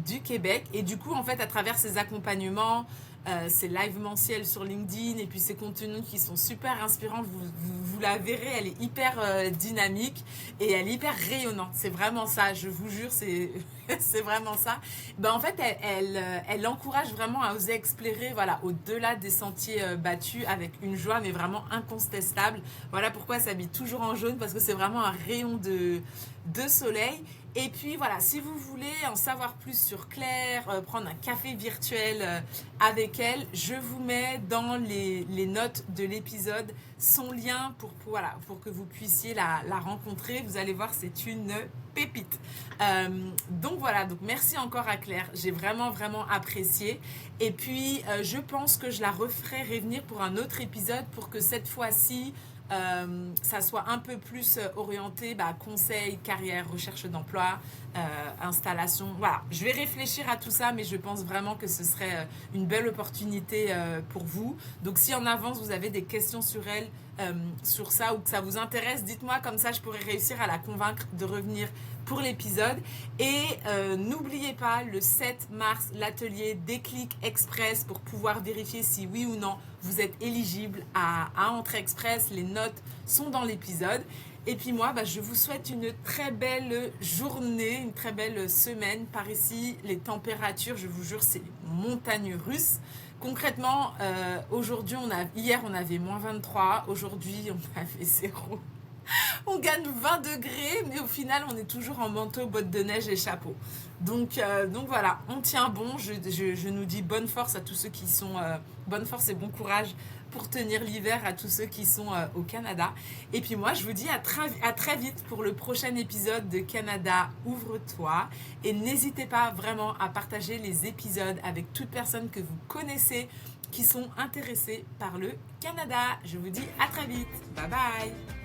S1: du Québec. Et du coup, en fait, à travers ces accompagnements, ces lives mensuels sur LinkedIn et puis ces contenus qui sont super inspirants, vous la verrez, elle est hyper dynamique et elle est hyper rayonnante. C'est vraiment ça, je vous jure, c'est vraiment ça. Ben, en fait, elle encourage vraiment à oser explorer, voilà, au-delà des sentiers battus avec une joie, mais vraiment incontestable. Voilà pourquoi elle s'habille toujours en jaune, parce que c'est vraiment un rayon de soleil. Et puis voilà, si vous voulez en savoir plus sur Claire, prendre un café virtuel avec elle, je vous mets dans les notes de l'épisode son lien pour que vous puissiez la rencontrer. Vous allez voir, c'est une pépite. Donc voilà, donc merci encore à Claire, j'ai vraiment apprécié. Et puis je pense que je la referai revenir pour un autre épisode pour que cette fois-ci ça soit un peu plus orienté conseil, carrière, recherche d'emploi, installation. Voilà, je vais réfléchir à tout ça, mais je pense vraiment que ce serait une belle opportunité pour vous. Donc si en avance vous avez des questions sur elle, sur ça, ou que ça vous intéresse, dites-moi, comme ça je pourrais réussir à la convaincre de revenir pour l'épisode. Et n'oubliez pas, le 7 mars, l'atelier Déclic Express pour pouvoir vérifier si oui ou non vous êtes éligible à Entrée Express. Les notes sont dans l'épisode. Et puis moi, je vous souhaite une très belle journée, une très belle semaine. Par ici, les températures, je vous jure, c'est montagne russe. Concrètement, hier on avait moins 23, aujourd'hui on avait 0. On gagne 20 degrés, mais au final, on est toujours en manteau, bottes de neige et chapeau. Donc voilà, on tient bon. Je nous dis bonne force à tous ceux qui sont... bonne force et bon courage pour tenir l'hiver à tous ceux qui sont au Canada. Et puis moi, je vous dis à très vite pour le prochain épisode de Canada Ouvre-toi. Et n'hésitez pas vraiment à partager les épisodes avec toute personne que vous connaissez qui sont intéressées par le Canada. Je vous dis à très vite. Bye bye.